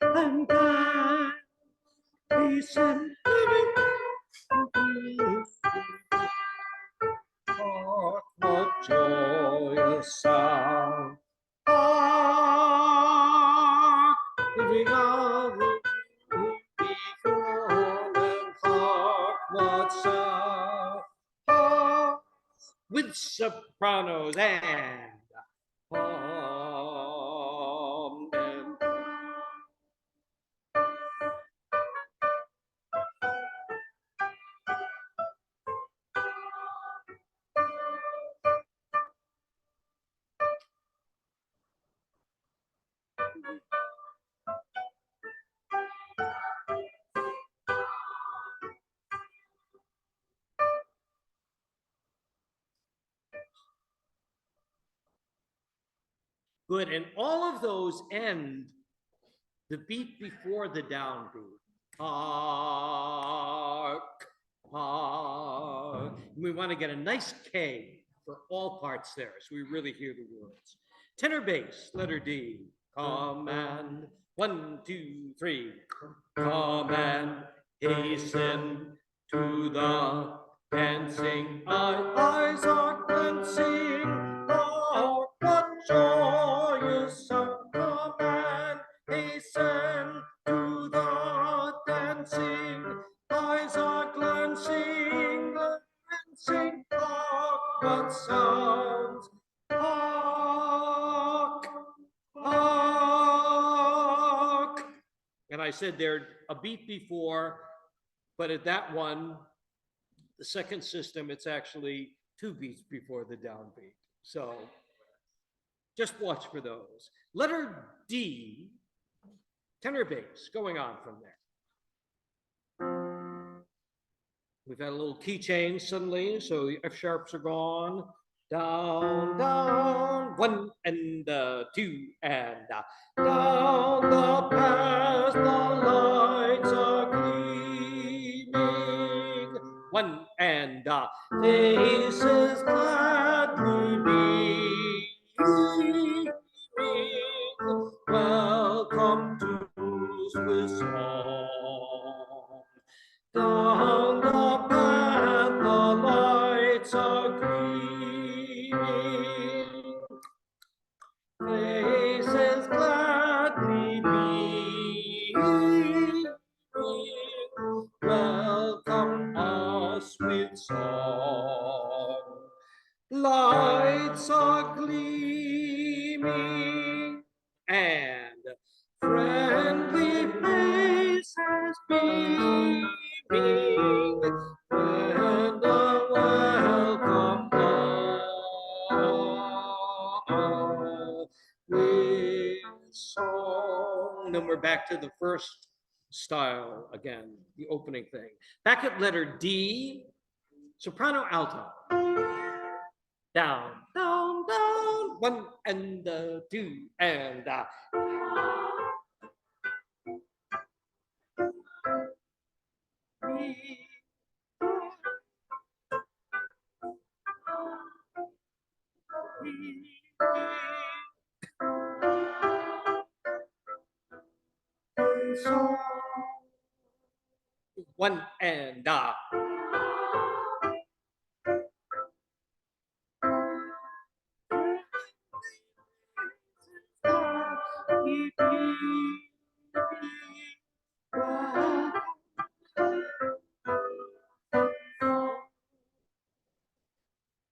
And peace and living. sopranos, and good. And all of those end the beat before the downbeat. Hark, hark. We want to get a nice K for all parts there, so we really hear the words. Tenor bass, letter D. Command, 1, 2, 3. Command, hasten to the dancing. Eyes are glancing. Oh, what joyous command. Hasten to the dancing. Eyes are glancing, glancing. Hark, what sounds. Hark, hark. And I said they're a beat before, but at that one, the second system, it's actually 2 beats before the downbeat. So just watch for those. Letter D, tenor bass, going on from there. We've had a little key change suddenly, so the F sharps are gone. Down, down, 1 and 2 and down the path, the lights are gleaming. 1 and faces gladly beaming. Welcome to Swiss song. Down the path, the lights are gleaming. Faces gladly beaming. Welcome us with song. Lights are gleaming and friendly faces beaming. And a welcome all with song. Then we're back to the first style again, the opening thing. Back at letter D, soprano alto. Down, down, down. 1 and 2 and 1 and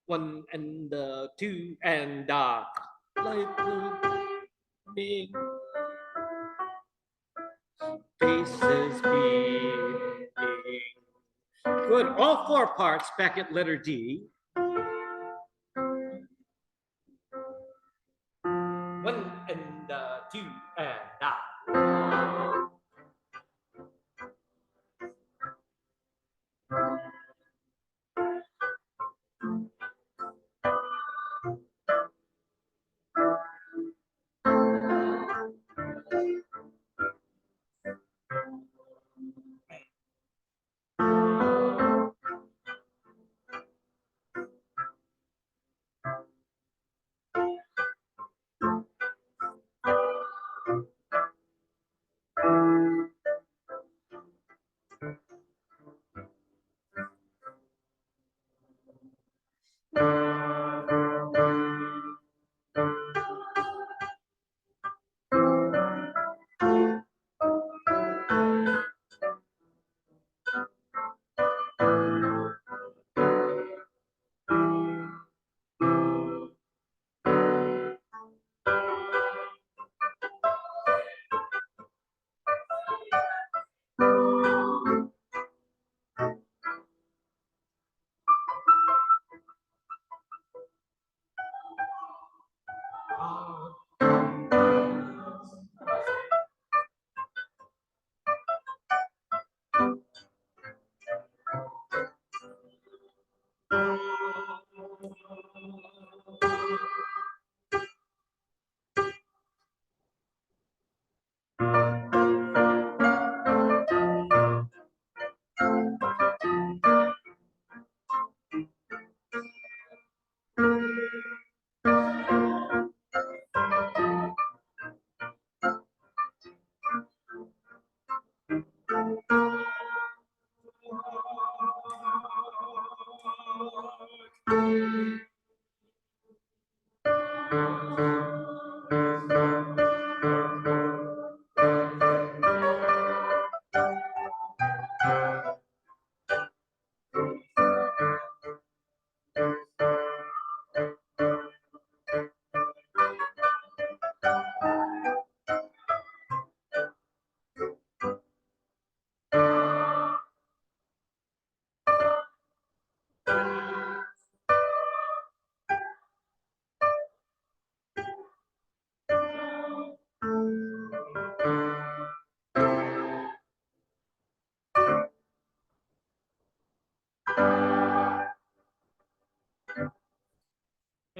one and 2 and lightning faces beaming. Good. All 4 parts back at letter D. 1 and 2 and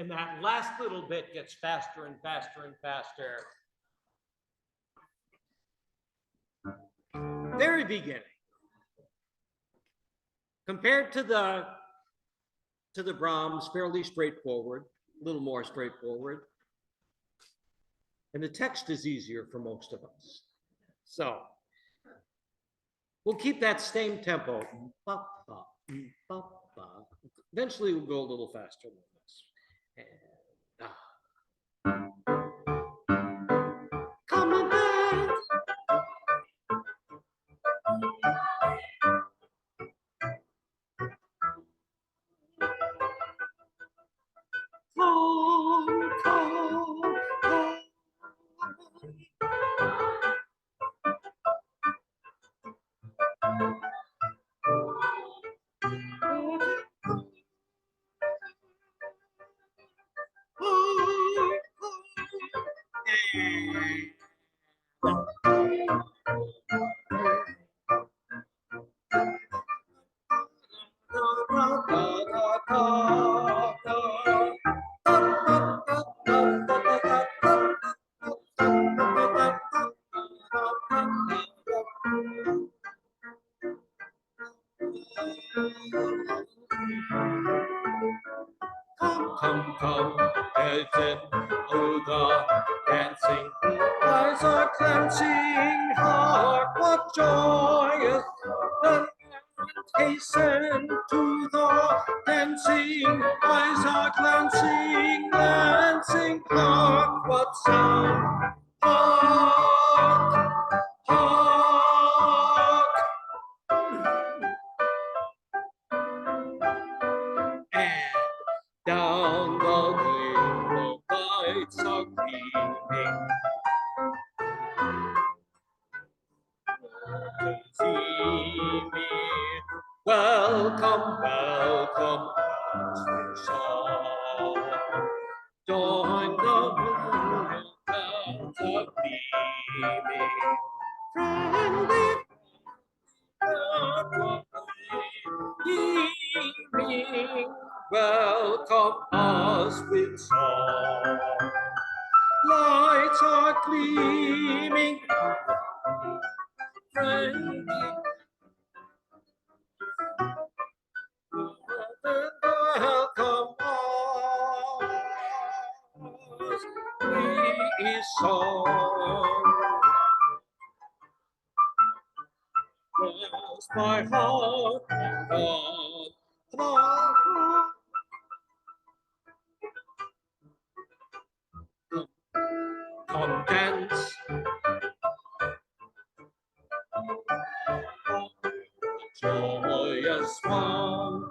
And that last little bit gets faster and faster and faster. Very beginning. Compared to the Brahms, fairly straightforward, a little more straightforward. And the text is easier for most of us. So we'll keep that same tempo. Eventually we'll go a little faster than this. Come on back. Come. Come, as in the dancing eyes are cleansing heart, what joyous the hasten to the dancing eyes are glancing heart, what sound, hark, hark. And down the lane the lights are gleaming. See me, welcome, welcome, as we song. Join the moon and the gleaming. Friendly, evening, welcome us with song. Lights are gleaming, friendly. Welcome us with song. Bless my heart, God, come dance. Joyous one,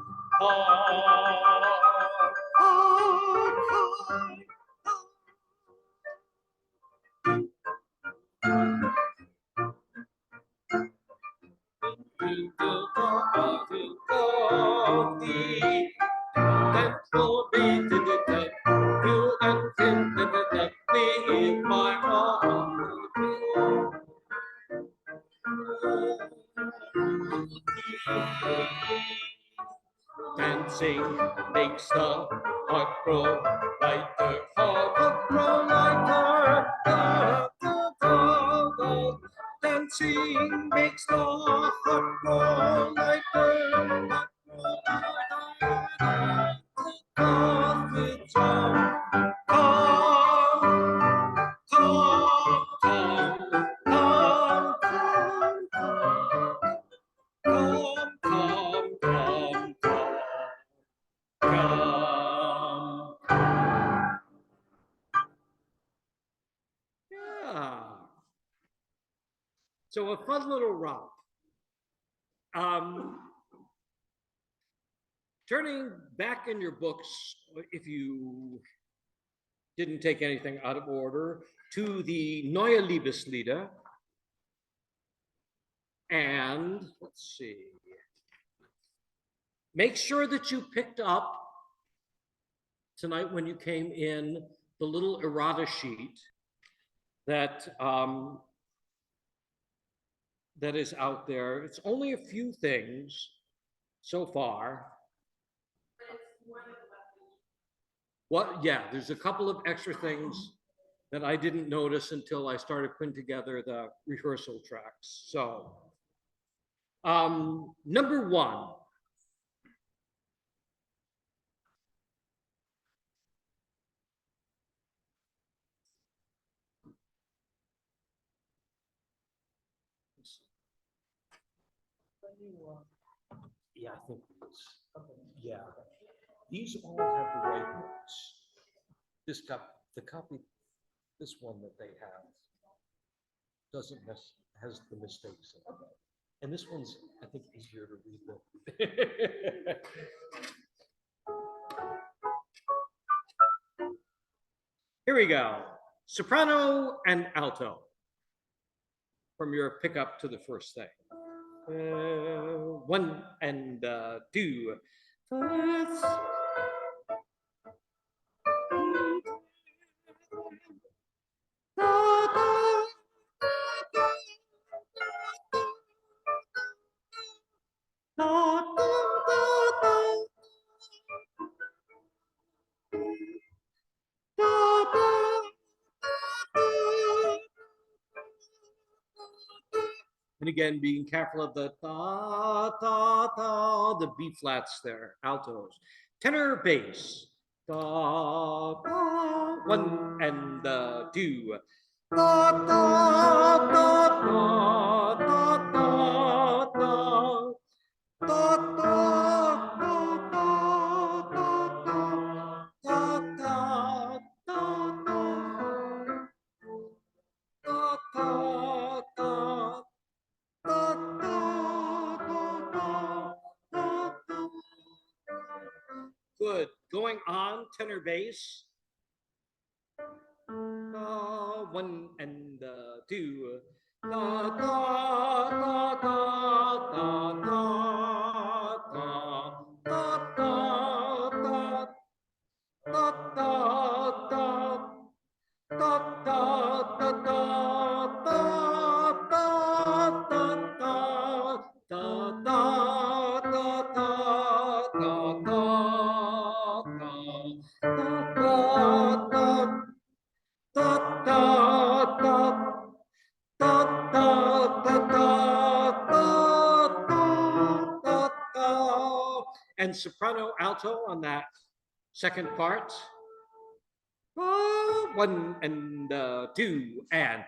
dancing makes the heart grow lighter, heart grow lighter. Dancing makes the heart grow lighter, heart grow lighter. Come with joy, come, come, come, come, come, come, come, come. Yeah. So a fun little romp. Turning back in your books, if you didn't take anything out of order, to the Neue Liebeslieder. And let's see. Make sure that you picked up tonight when you came in the little errata sheet that that is out there. It's only a few things so far. What, yeah, there's a couple of extra things that I didn't notice until I started putting together the rehearsal tracks. So, number one. Yeah, I think it's, yeah. These all have the right notes. This the copy, this one that they have doesn't has the mistakes in it. And this one's, I think, easier to read. Here we go. Soprano and alto from your pickup to the first thing. One and two. First. And again, being careful of the da, da, da, the B flats there, altos. Tenor bass. Da, da, one and two. Da, da, da, da, da, da, da. Da, da, da, da, da, da, da, da, da, da, da. Good. Going on, tenor bass. One and two. Da, da, da, da, da, da, da, da, da, da, da, da, da. Da, da, da, da, da, da, da, da, da, da, da, and soprano alto on that second part. One and two and.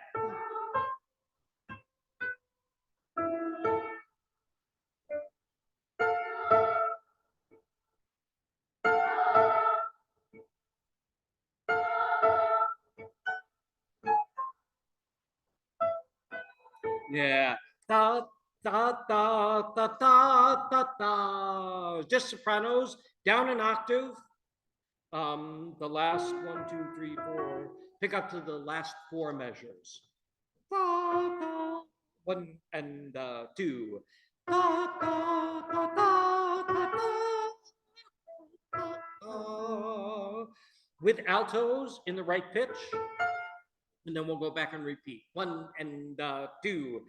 Yeah. Da, da, da, da, da, da, da. Just sopranos, down an octave. The last one, two, three, four. Pick up to the last four measures. Da, da. One and two. Da, da, da, da, da, da. With altos in the right pitch. And then we'll go back and repeat. One and two.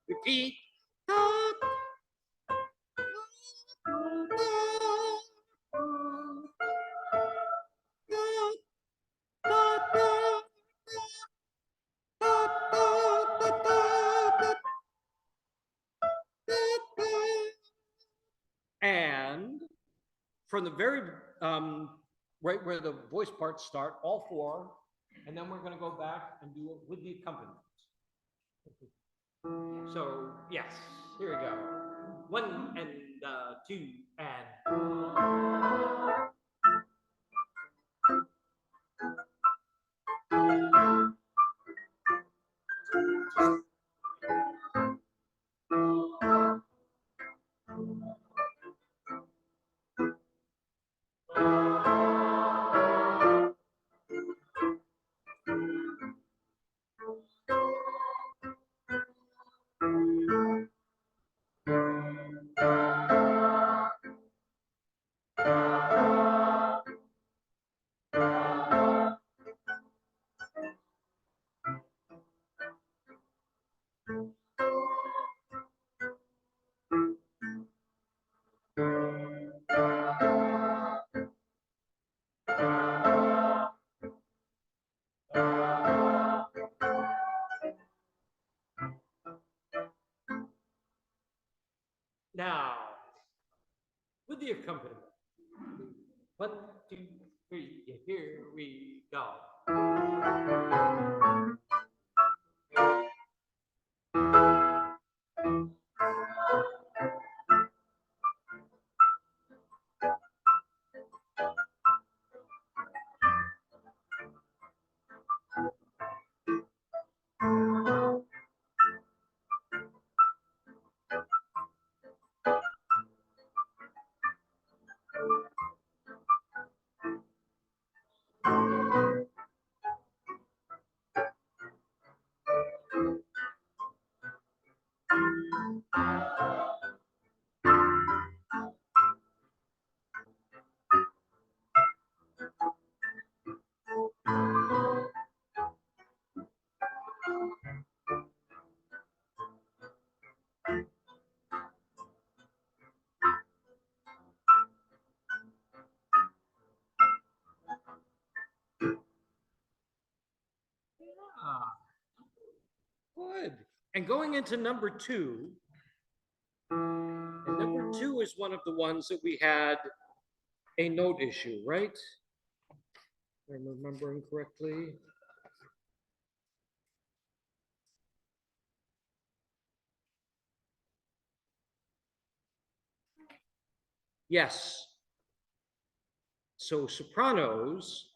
Repeat. And from the very right where the voice parts start, all four, and then we're going to go back and do it with the accompaniment. So yes, here we go. One and two and. with the accompaniment. 1, 2, 3, here we go. Ah, good. And going into number 2, and number 2 is one of the ones that we had a note issue, right? If I'm remembering correctly. Yes. So sopranos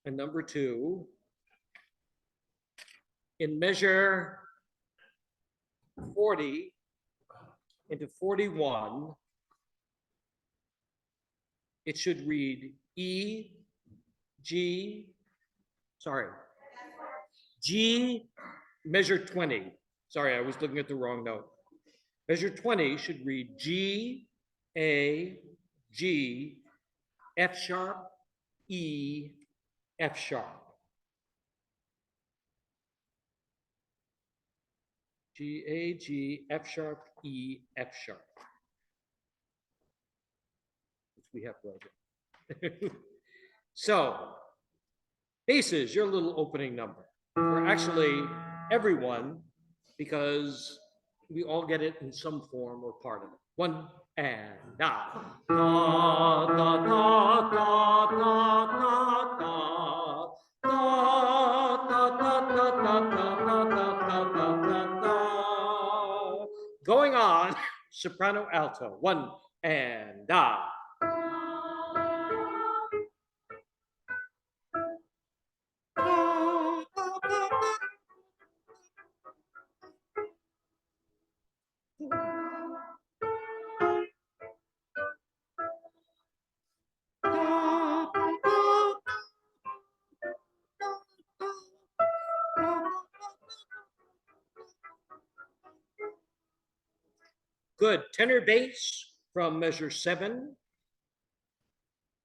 and number 2 in measure 40 into 41, it should read E, G, sorry, G, measure 20. Sorry, I was looking at the wrong note. Measure 20 should read G, A, G, F sharp, E, F sharp. G, A, G, F sharp, E, F sharp. Which we have right. So, basses, your little opening number. Or actually, everyone, because we all get it in some form or part of it. 1 and da. Da, da, da, da, da, da, da. Da, da, da, da, da, da, da, da, da, da. Going on, soprano alto. 1 and da. Good. Tenor bass from measure 7.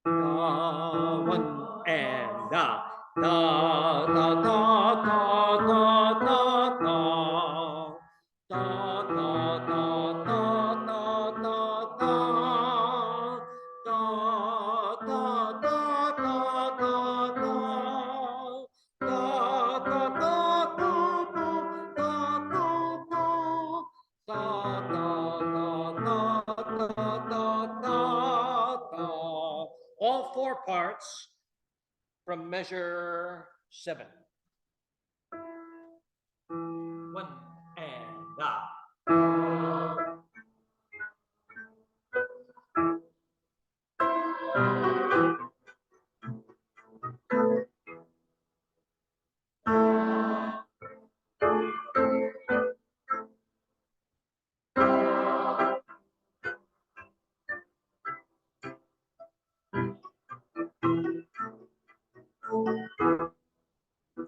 Da, 1 and da. Da, da, da, da, da, da, da. Da, da, da, da, da, da, da. Da, da, da, da, da, da. Da, da, da, da, da, da, da. Da, da, da, da, da, da, da. All 4 parts from measure 7. 1 and da.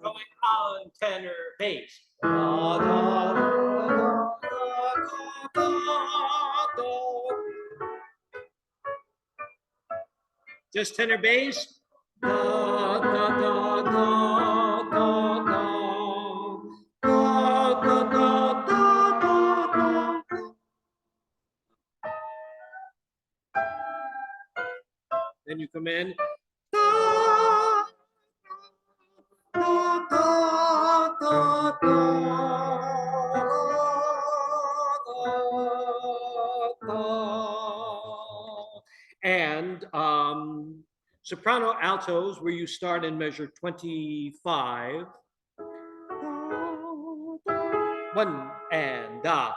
Going on tenor bass. Da, da, da, da, da, da, da. Just tenor bass. Da, da, da, da, da, da. Da, da, da, da, da, da. Then you come in. Da, da, da, da, da, And soprano altos, where you start in measure 25. One and da.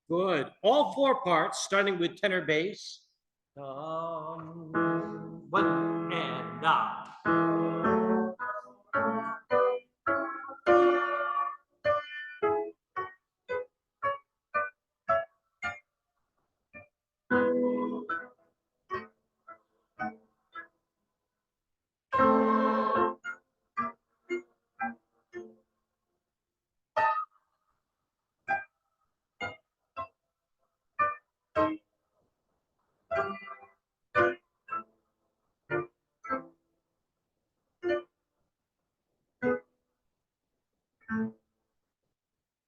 Good. All four parts, starting with tenor bass. One and da.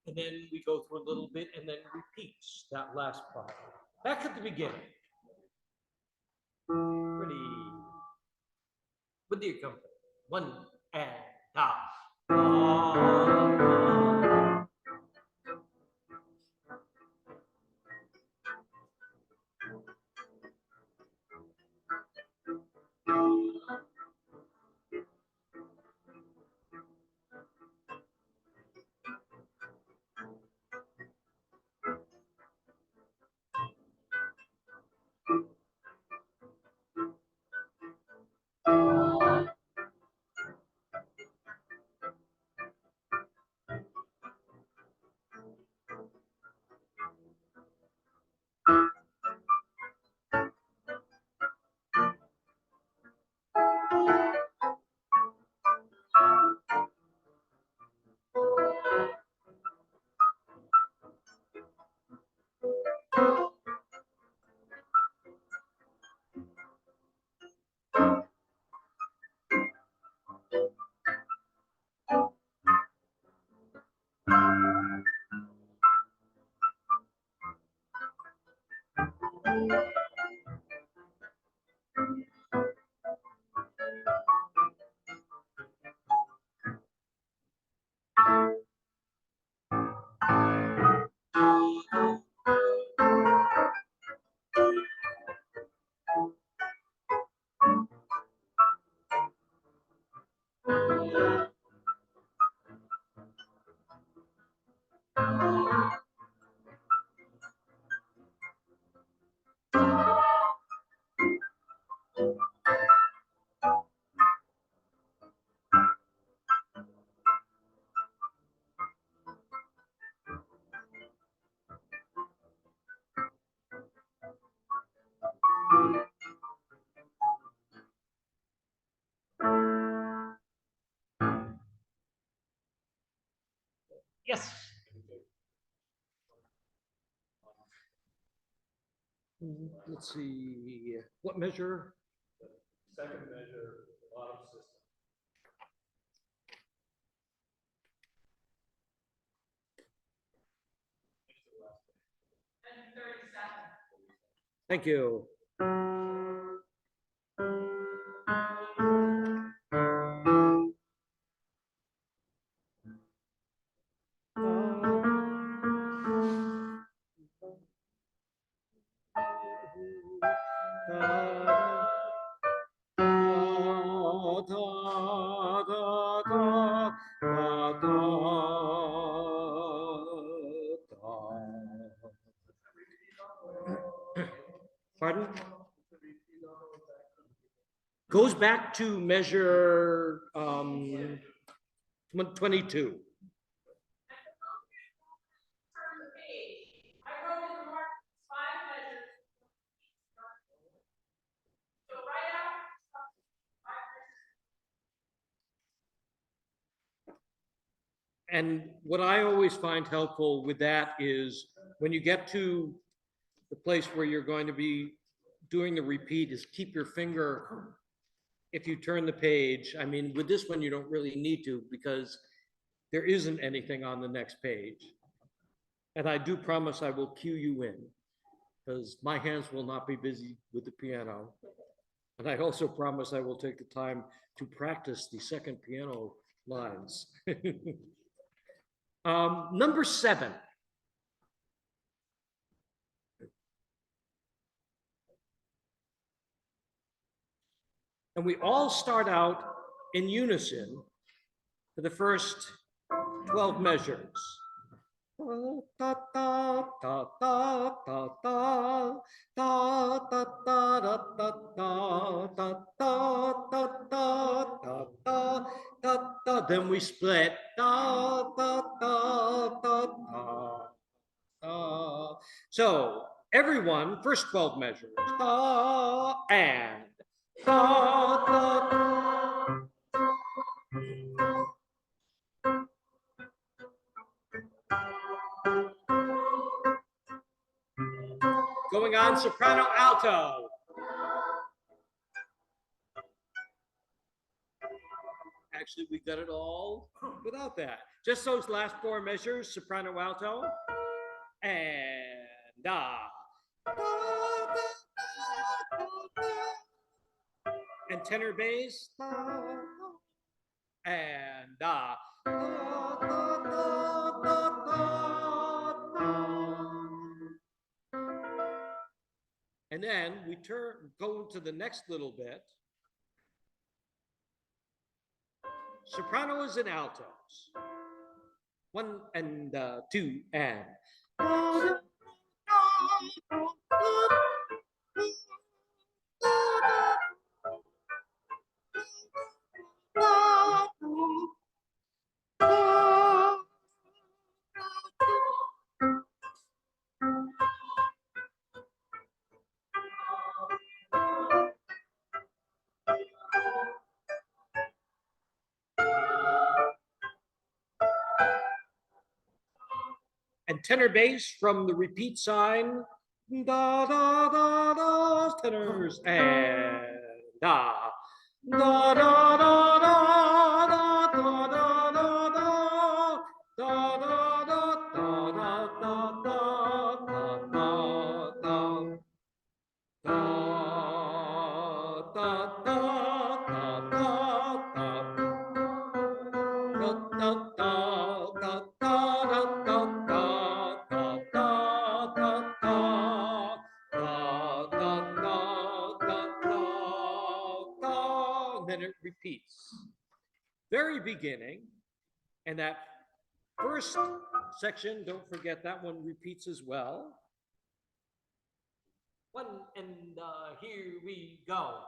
And then we go through a little bit and then repeats that last part. Back at the beginning. Ready. With the accompaniment. One and da. Yes. Let's see, what measure? Second measure, bottom system. And 37. Thank you. Pardon? Goes back to measure 22. Turn the page. I wrote in the mark 5 measures. So right after 5 measures. And what I always find helpful with that is when you get to the place where you're going to be doing the repeat is keep your finger, if you turn the page, I mean, with this one, you don't really need to because there isn't anything on the next page. And I do promise I will cue you in because my hands will not be busy with the piano. And I also promise I will take the time to practice the second piano lines. Number 7. And we all start out in unison for the first 12 measures. Da, da, da, da, da, da, da, da, da, da, da, da, da, da, da, da, da, da, da. Then we split. Da, da, da, da, da, da. So everyone, first 12 measures. Da, and da, da, da. Going on soprano alto. Actually, we got it all without that. Just those last 4 measures, soprano alto. And da. And tenor bass. And da. And then we go to the next little bit. Sopranos and altos. 1 and 2 and. And tenor bass from the repeat sign. Da da da da tenors and da da da da da da da da da da da da da da da da da. Then it repeats. Very beginning, and that first section, don't forget that one repeats as well. 1 and here we go.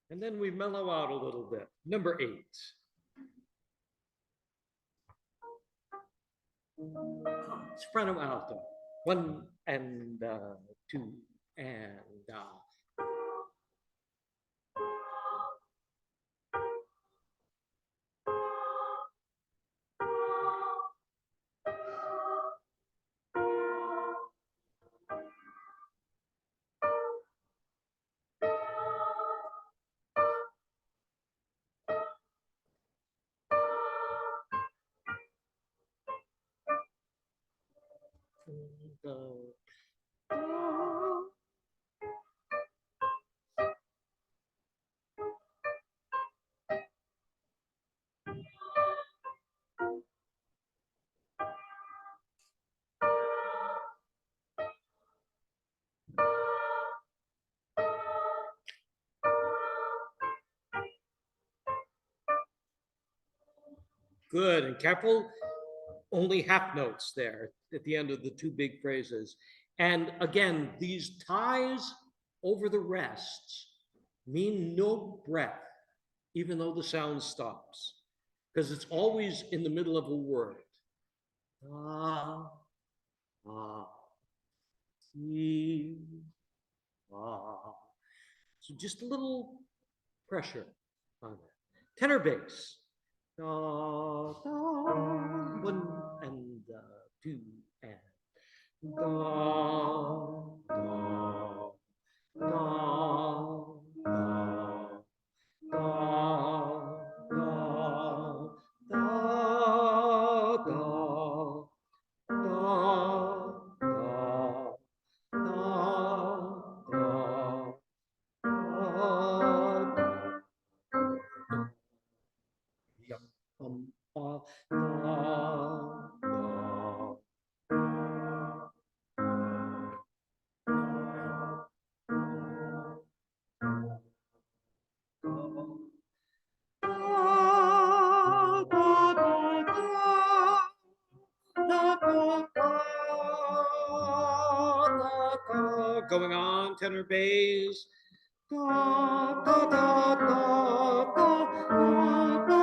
And then we mellow out a little bit. Number 8. soprano alto. 1 and 2 and good, and careful, only half notes there at the end of the two big phrases. And again, these ties over the rests mean no breath, even though the sound stops, because it's always in the middle of a word. Ah, ah, see, ah. So just a little pressure on that. Tenor bass. Da, da, 1 and 2 and da, da, da, da, da, da, da, going on, tenor bass. Da, da, da, da, da, da,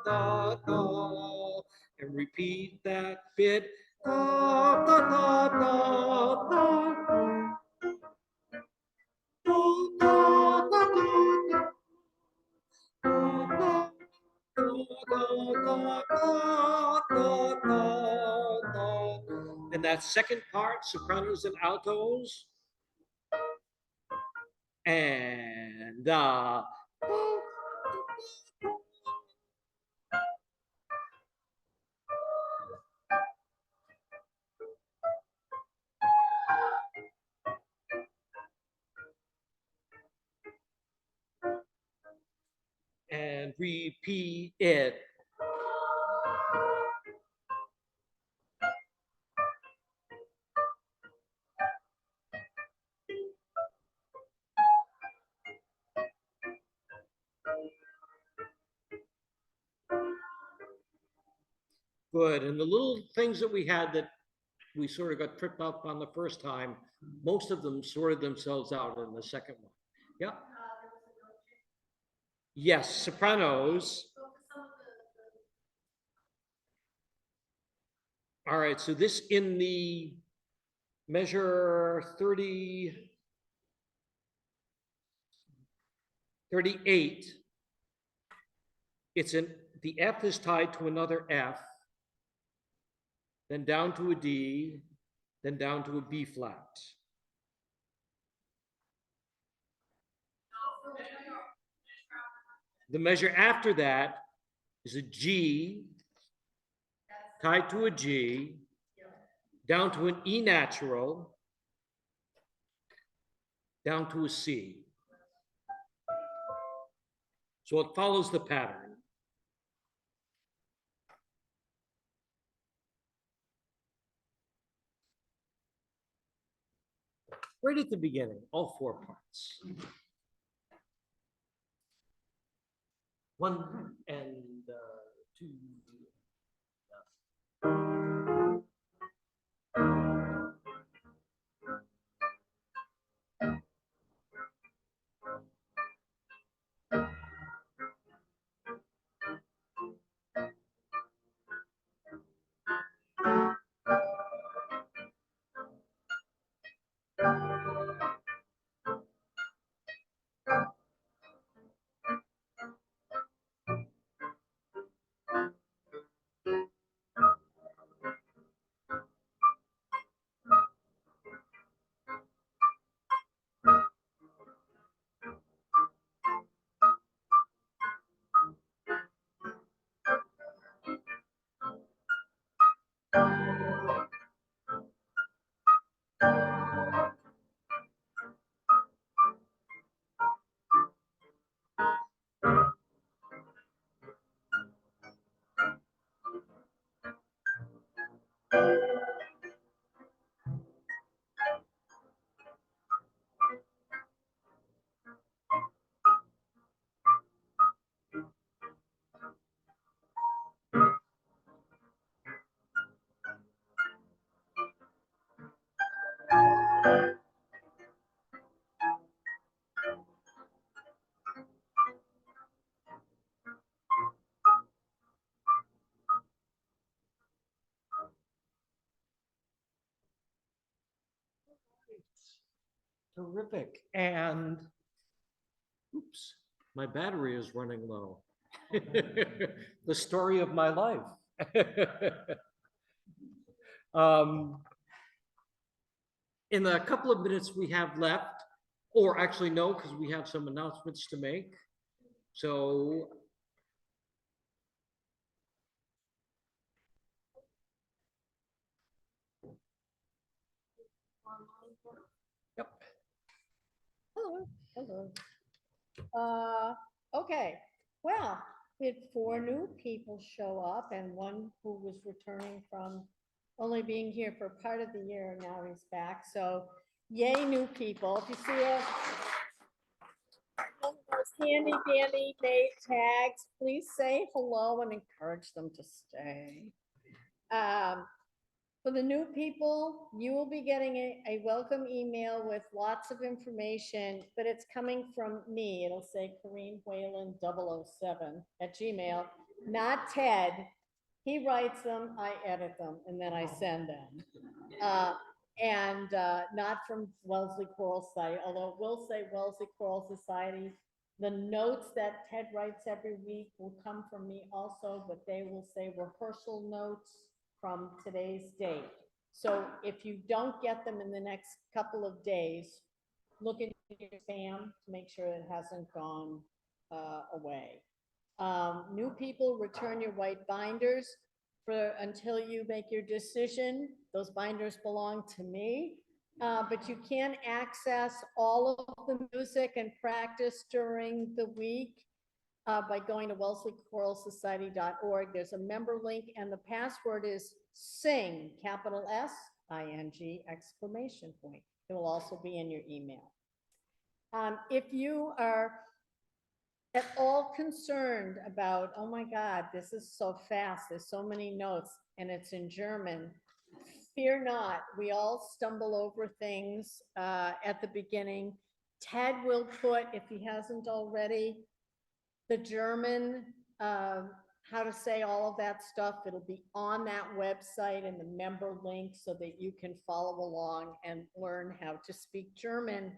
da, da. And repeat that bit. Da, da, da, da, da. Da, da, da, da. And that second part, sopranos and altos. And repeat it. Good. And the little things that we had that we sort of got tripped up on the first time, most of them sorted themselves out in the second one. Yeah. Yes, sopranos. All right, so this in the measure 30, 38, it's in, the F is tied to another F, then down to a D, then down to a B flat. The measure after that is a G tied to a G, down to an E natural, down to a C. So it follows the pattern. Right at the beginning, all four parts. 1 and 2. Terrific. And, oops, my battery is running low. The story of my life. In the couple of minutes we have left, or actually no, because we have some announcements to make. So yep. Hello, hello. Okay, well, we had 4 new people show up and one who was returning from only being here for part of the year, and now he's back, so yay, new people. If you see those handy dandy name tags, please say hello and encourage them to stay. For the new people, you will be getting a welcome email with lots of information, but it's coming from me. It'll say Corrine Whalen 007 at Gmail, not Ted. He writes them, I edit them, and then I send them. Not from Wellesley Choral Society, although it will say Wellesley Choral Society. The notes that Ted writes every week will come from me also, but they will say rehearsal notes from today's date. So if you don't get them in the next couple of days, look in your spam to make sure it hasn't gone away. New people, return your white binders until you make your decision. Those binders belong to me. But you can access all of the music and practice during the week by going to wellesleychoralsociety.org. There's a member link, and the password is SING, capital S-I-N-G, exclamation point. It will also be in your email. If you are at all concerned about, oh my God, this is so fast, there's so many notes, and it's in German, fear not. We all stumble over things at the beginning. Ted will put, if he hasn't already, the German, how to say all of that stuff. It'll be on that website and the member link so that you can follow along and learn how to speak German.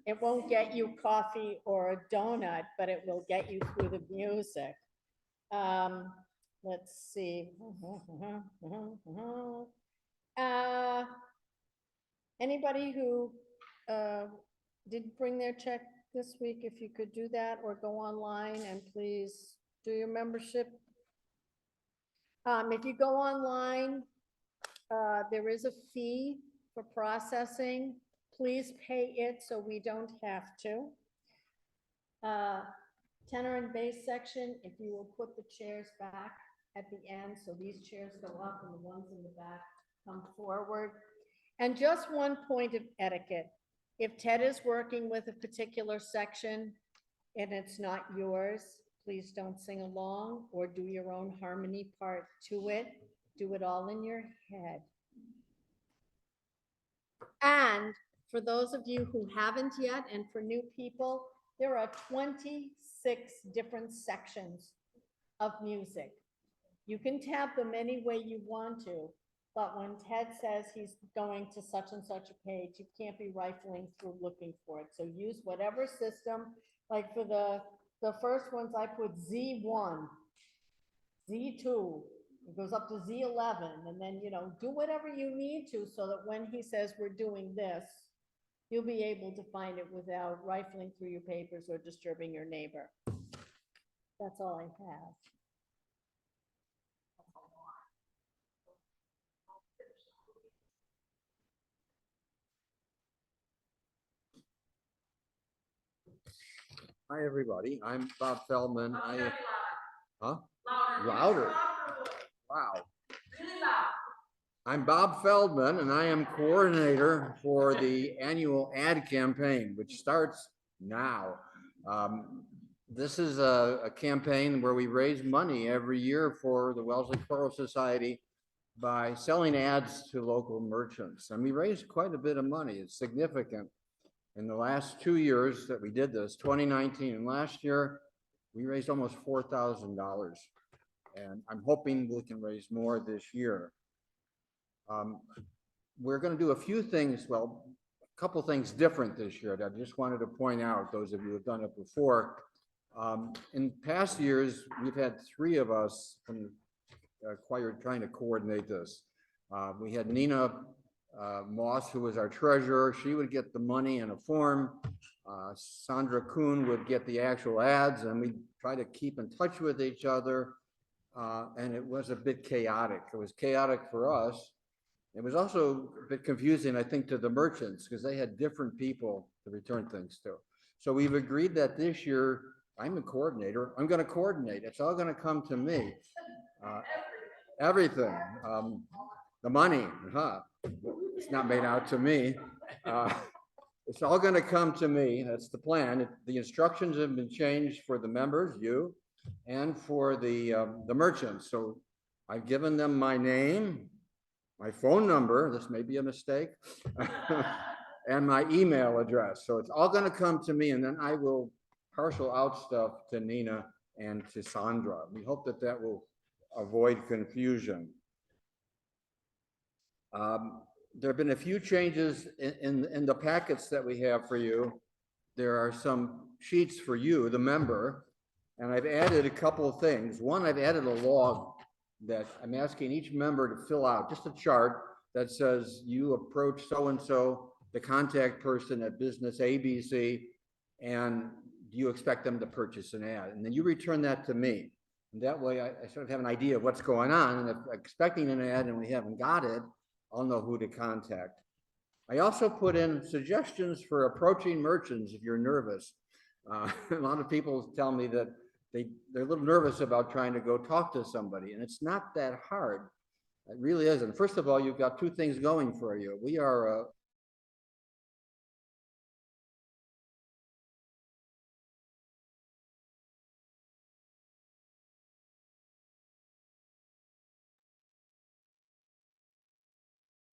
It won't get you coffee or a donut, but it will get you through the music. Let's see. Anybody who didn't bring their check this week, if you could do that, or go online and please do your membership. If you go online, there is a fee for processing. Please pay it so we don't have to. Tenor and bass section, if you will put the chairs back at the end, so these chairs go up and the ones in the back come forward. And just one point of etiquette. If Ted is working with a particular section and it's not yours, please don't sing along or do your own harmony part to it. Do it all in your head. And for those of you who haven't yet, and for new people, there are 26 different sections of music. You can tap them any way you want to, but when Ted says he's going to such and such a page, you can't be rifling through looking for it. So use whatever system, like for the first ones I put Z1, Z2, it goes up to Z11, and then, do whatever you need to so that when he says we're doing this, you'll be able to find it without rifling through your papers or disturbing your neighbor. That's all I have. Hi, everybody. I'm Bob Feldman. Huh? Louder. Louder. Wow. I'm Bob Feldman, and I am coordinator for the annual ad campaign, which starts now. This is a campaign where we raise money every year for the Wellesley Choral Society by selling ads to local merchants. And we raised quite a bit of money. It's significant. In the last 2 years that we did this, 2019 and last year, we raised almost $4,000. And I'm hoping we can raise more this year. We're going to do a few things. Well, couple things different this year that I just wanted to point out, those of you who have done it before. In past years, we've had three of us from choir trying to coordinate this. We had Nina Moss, who was our treasurer. She would get the money in a form. Sandra Kuhn would get the actual ads, and we try to keep in touch with each other. And it was a bit chaotic. It was chaotic for us. It was also a bit confusing, I think, to the merchants because they had different people to return things to. So we've agreed that this year, I'm a coordinator. I'm going to coordinate. It's all going to come to me. Everything. The money, it's not made out to me. It's all going to come to me. That's the plan. The instructions have been changed for the members, you, and for the merchants. So I've given them my name, my phone number, this may be a mistake, and my email address. So it's all going to come to me, and then I will parcel out stuff to Nina and to Sandra. We hope that that will avoid confusion. There have been a few changes in the packets that we have for you. There are some sheets for you, the member, and I've added a couple of things. One, I've added a log that I'm asking each member to fill out, just a chart that says you approach so-and-so, the contact person at business ABC, and do you expect them to purchase an ad? And then you return that to me. And that way I sort of have an idea of what's going on. And if I'm expecting an ad and we haven't got it, I'll know who to contact. I also put in suggestions for approaching merchants if you're nervous. A lot of people tell me that they're a little nervous about trying to go talk to somebody, and it's not that hard. It really isn't. First of all, you've got two things going for you. We are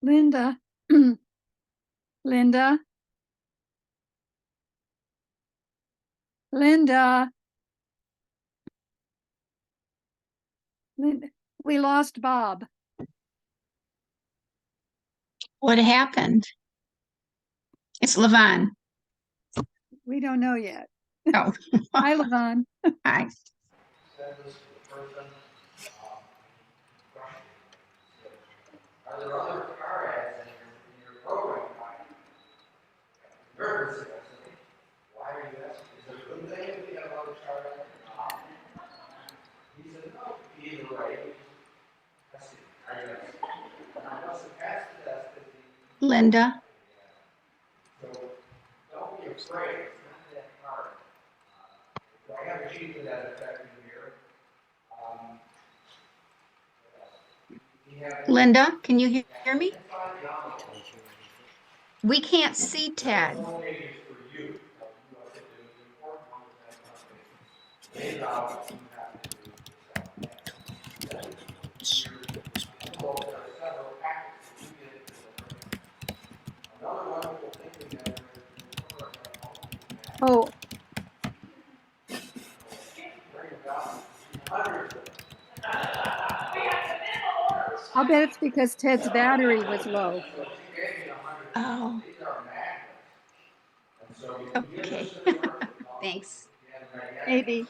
Linda, Linda, Linda. Linda, we lost Bob. What happened? It's Levon. We don't know yet. Oh, Hi, Levon. hi. Are there other car ads in your program? Nervous. Why are you asking? Is it a good thing if you have other car ads? He said, no, either way. I see. I guess. I must have passed the test. Linda, So don't be afraid. It's not that hard. So I have a sheet to that effect in here. Linda, can you hear me? We can't see Ted. Oh. I'll bet it's because Ted's battery was low. Oh. Okay. Thanks. Maybe.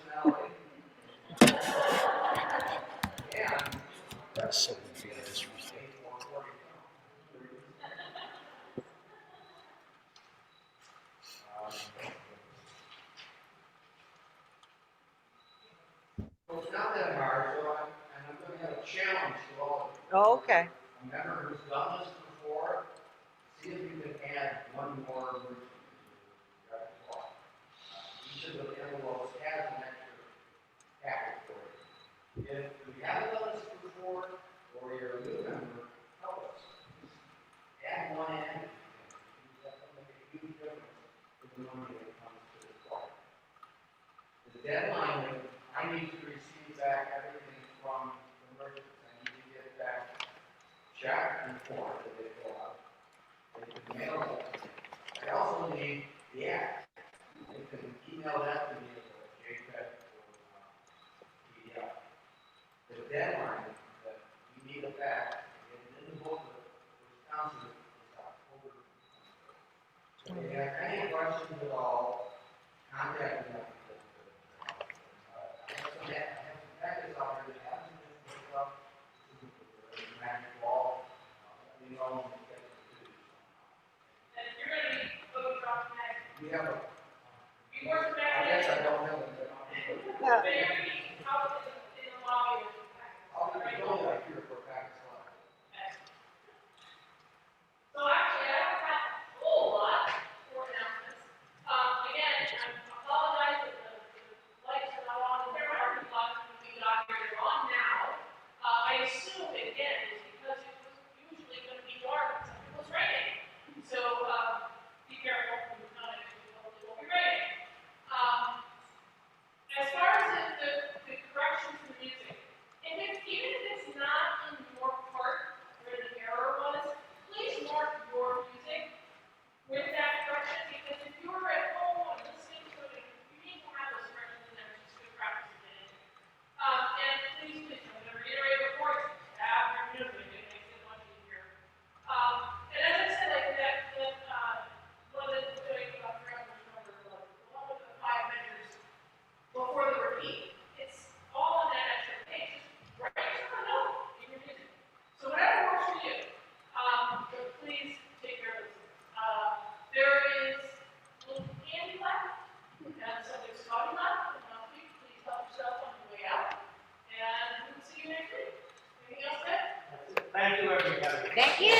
So it's not that hard, so I'm going to have a challenge to all of you. Oh, okay. A member who's done this before, see if you can add one more routine to your repertoire. Each of the envelopes has an extra packet for you. If you haven't done this before, or you're a new member, help us. Add one in. That will make a huge difference in the money that comes to the choir. The deadline is I need to receive back everything from the merchants. I need to get back check and form that they fill out. They can mail that to me. I also need the act. They can email that to me as a JPEG or PDF. The deadline that we need it back in the book of Wisconsin is October 23rd. If you have any questions at all, contact me. That is already happening. And you're gonna be photographed next. We have a, You work I back guess I there. don't have a. But you're gonna be out in the lobby or I'll something. be going back here for practice. So actually, I don't have a whole lot for announcements. Again, I apologize that the lights are not on, there are lots when we got here, they're on now. I assume again, it's because it was usually gonna be dark, it was raining. So, be careful when you're coming, because it will be raining. As far as the corrections to the music, even if it's not in your part where the error was, please mark your music with that correction, because if you're at home and listening to it, you need to have those corrections in there, just good practice in it. And please, I'm going to reiterate before, have your music, it makes it much easier. And as I said, like one of the doing about one of the 5 measures before the repeat, it's all on that extra page. Just write a note in your music. So whatever works for you. But please take care of this. There is a little candy left, and so there's coffee left. And please help yourself on your way out. And we'll see you next week. Anything else, Ted? Thank you, everybody. Thank you.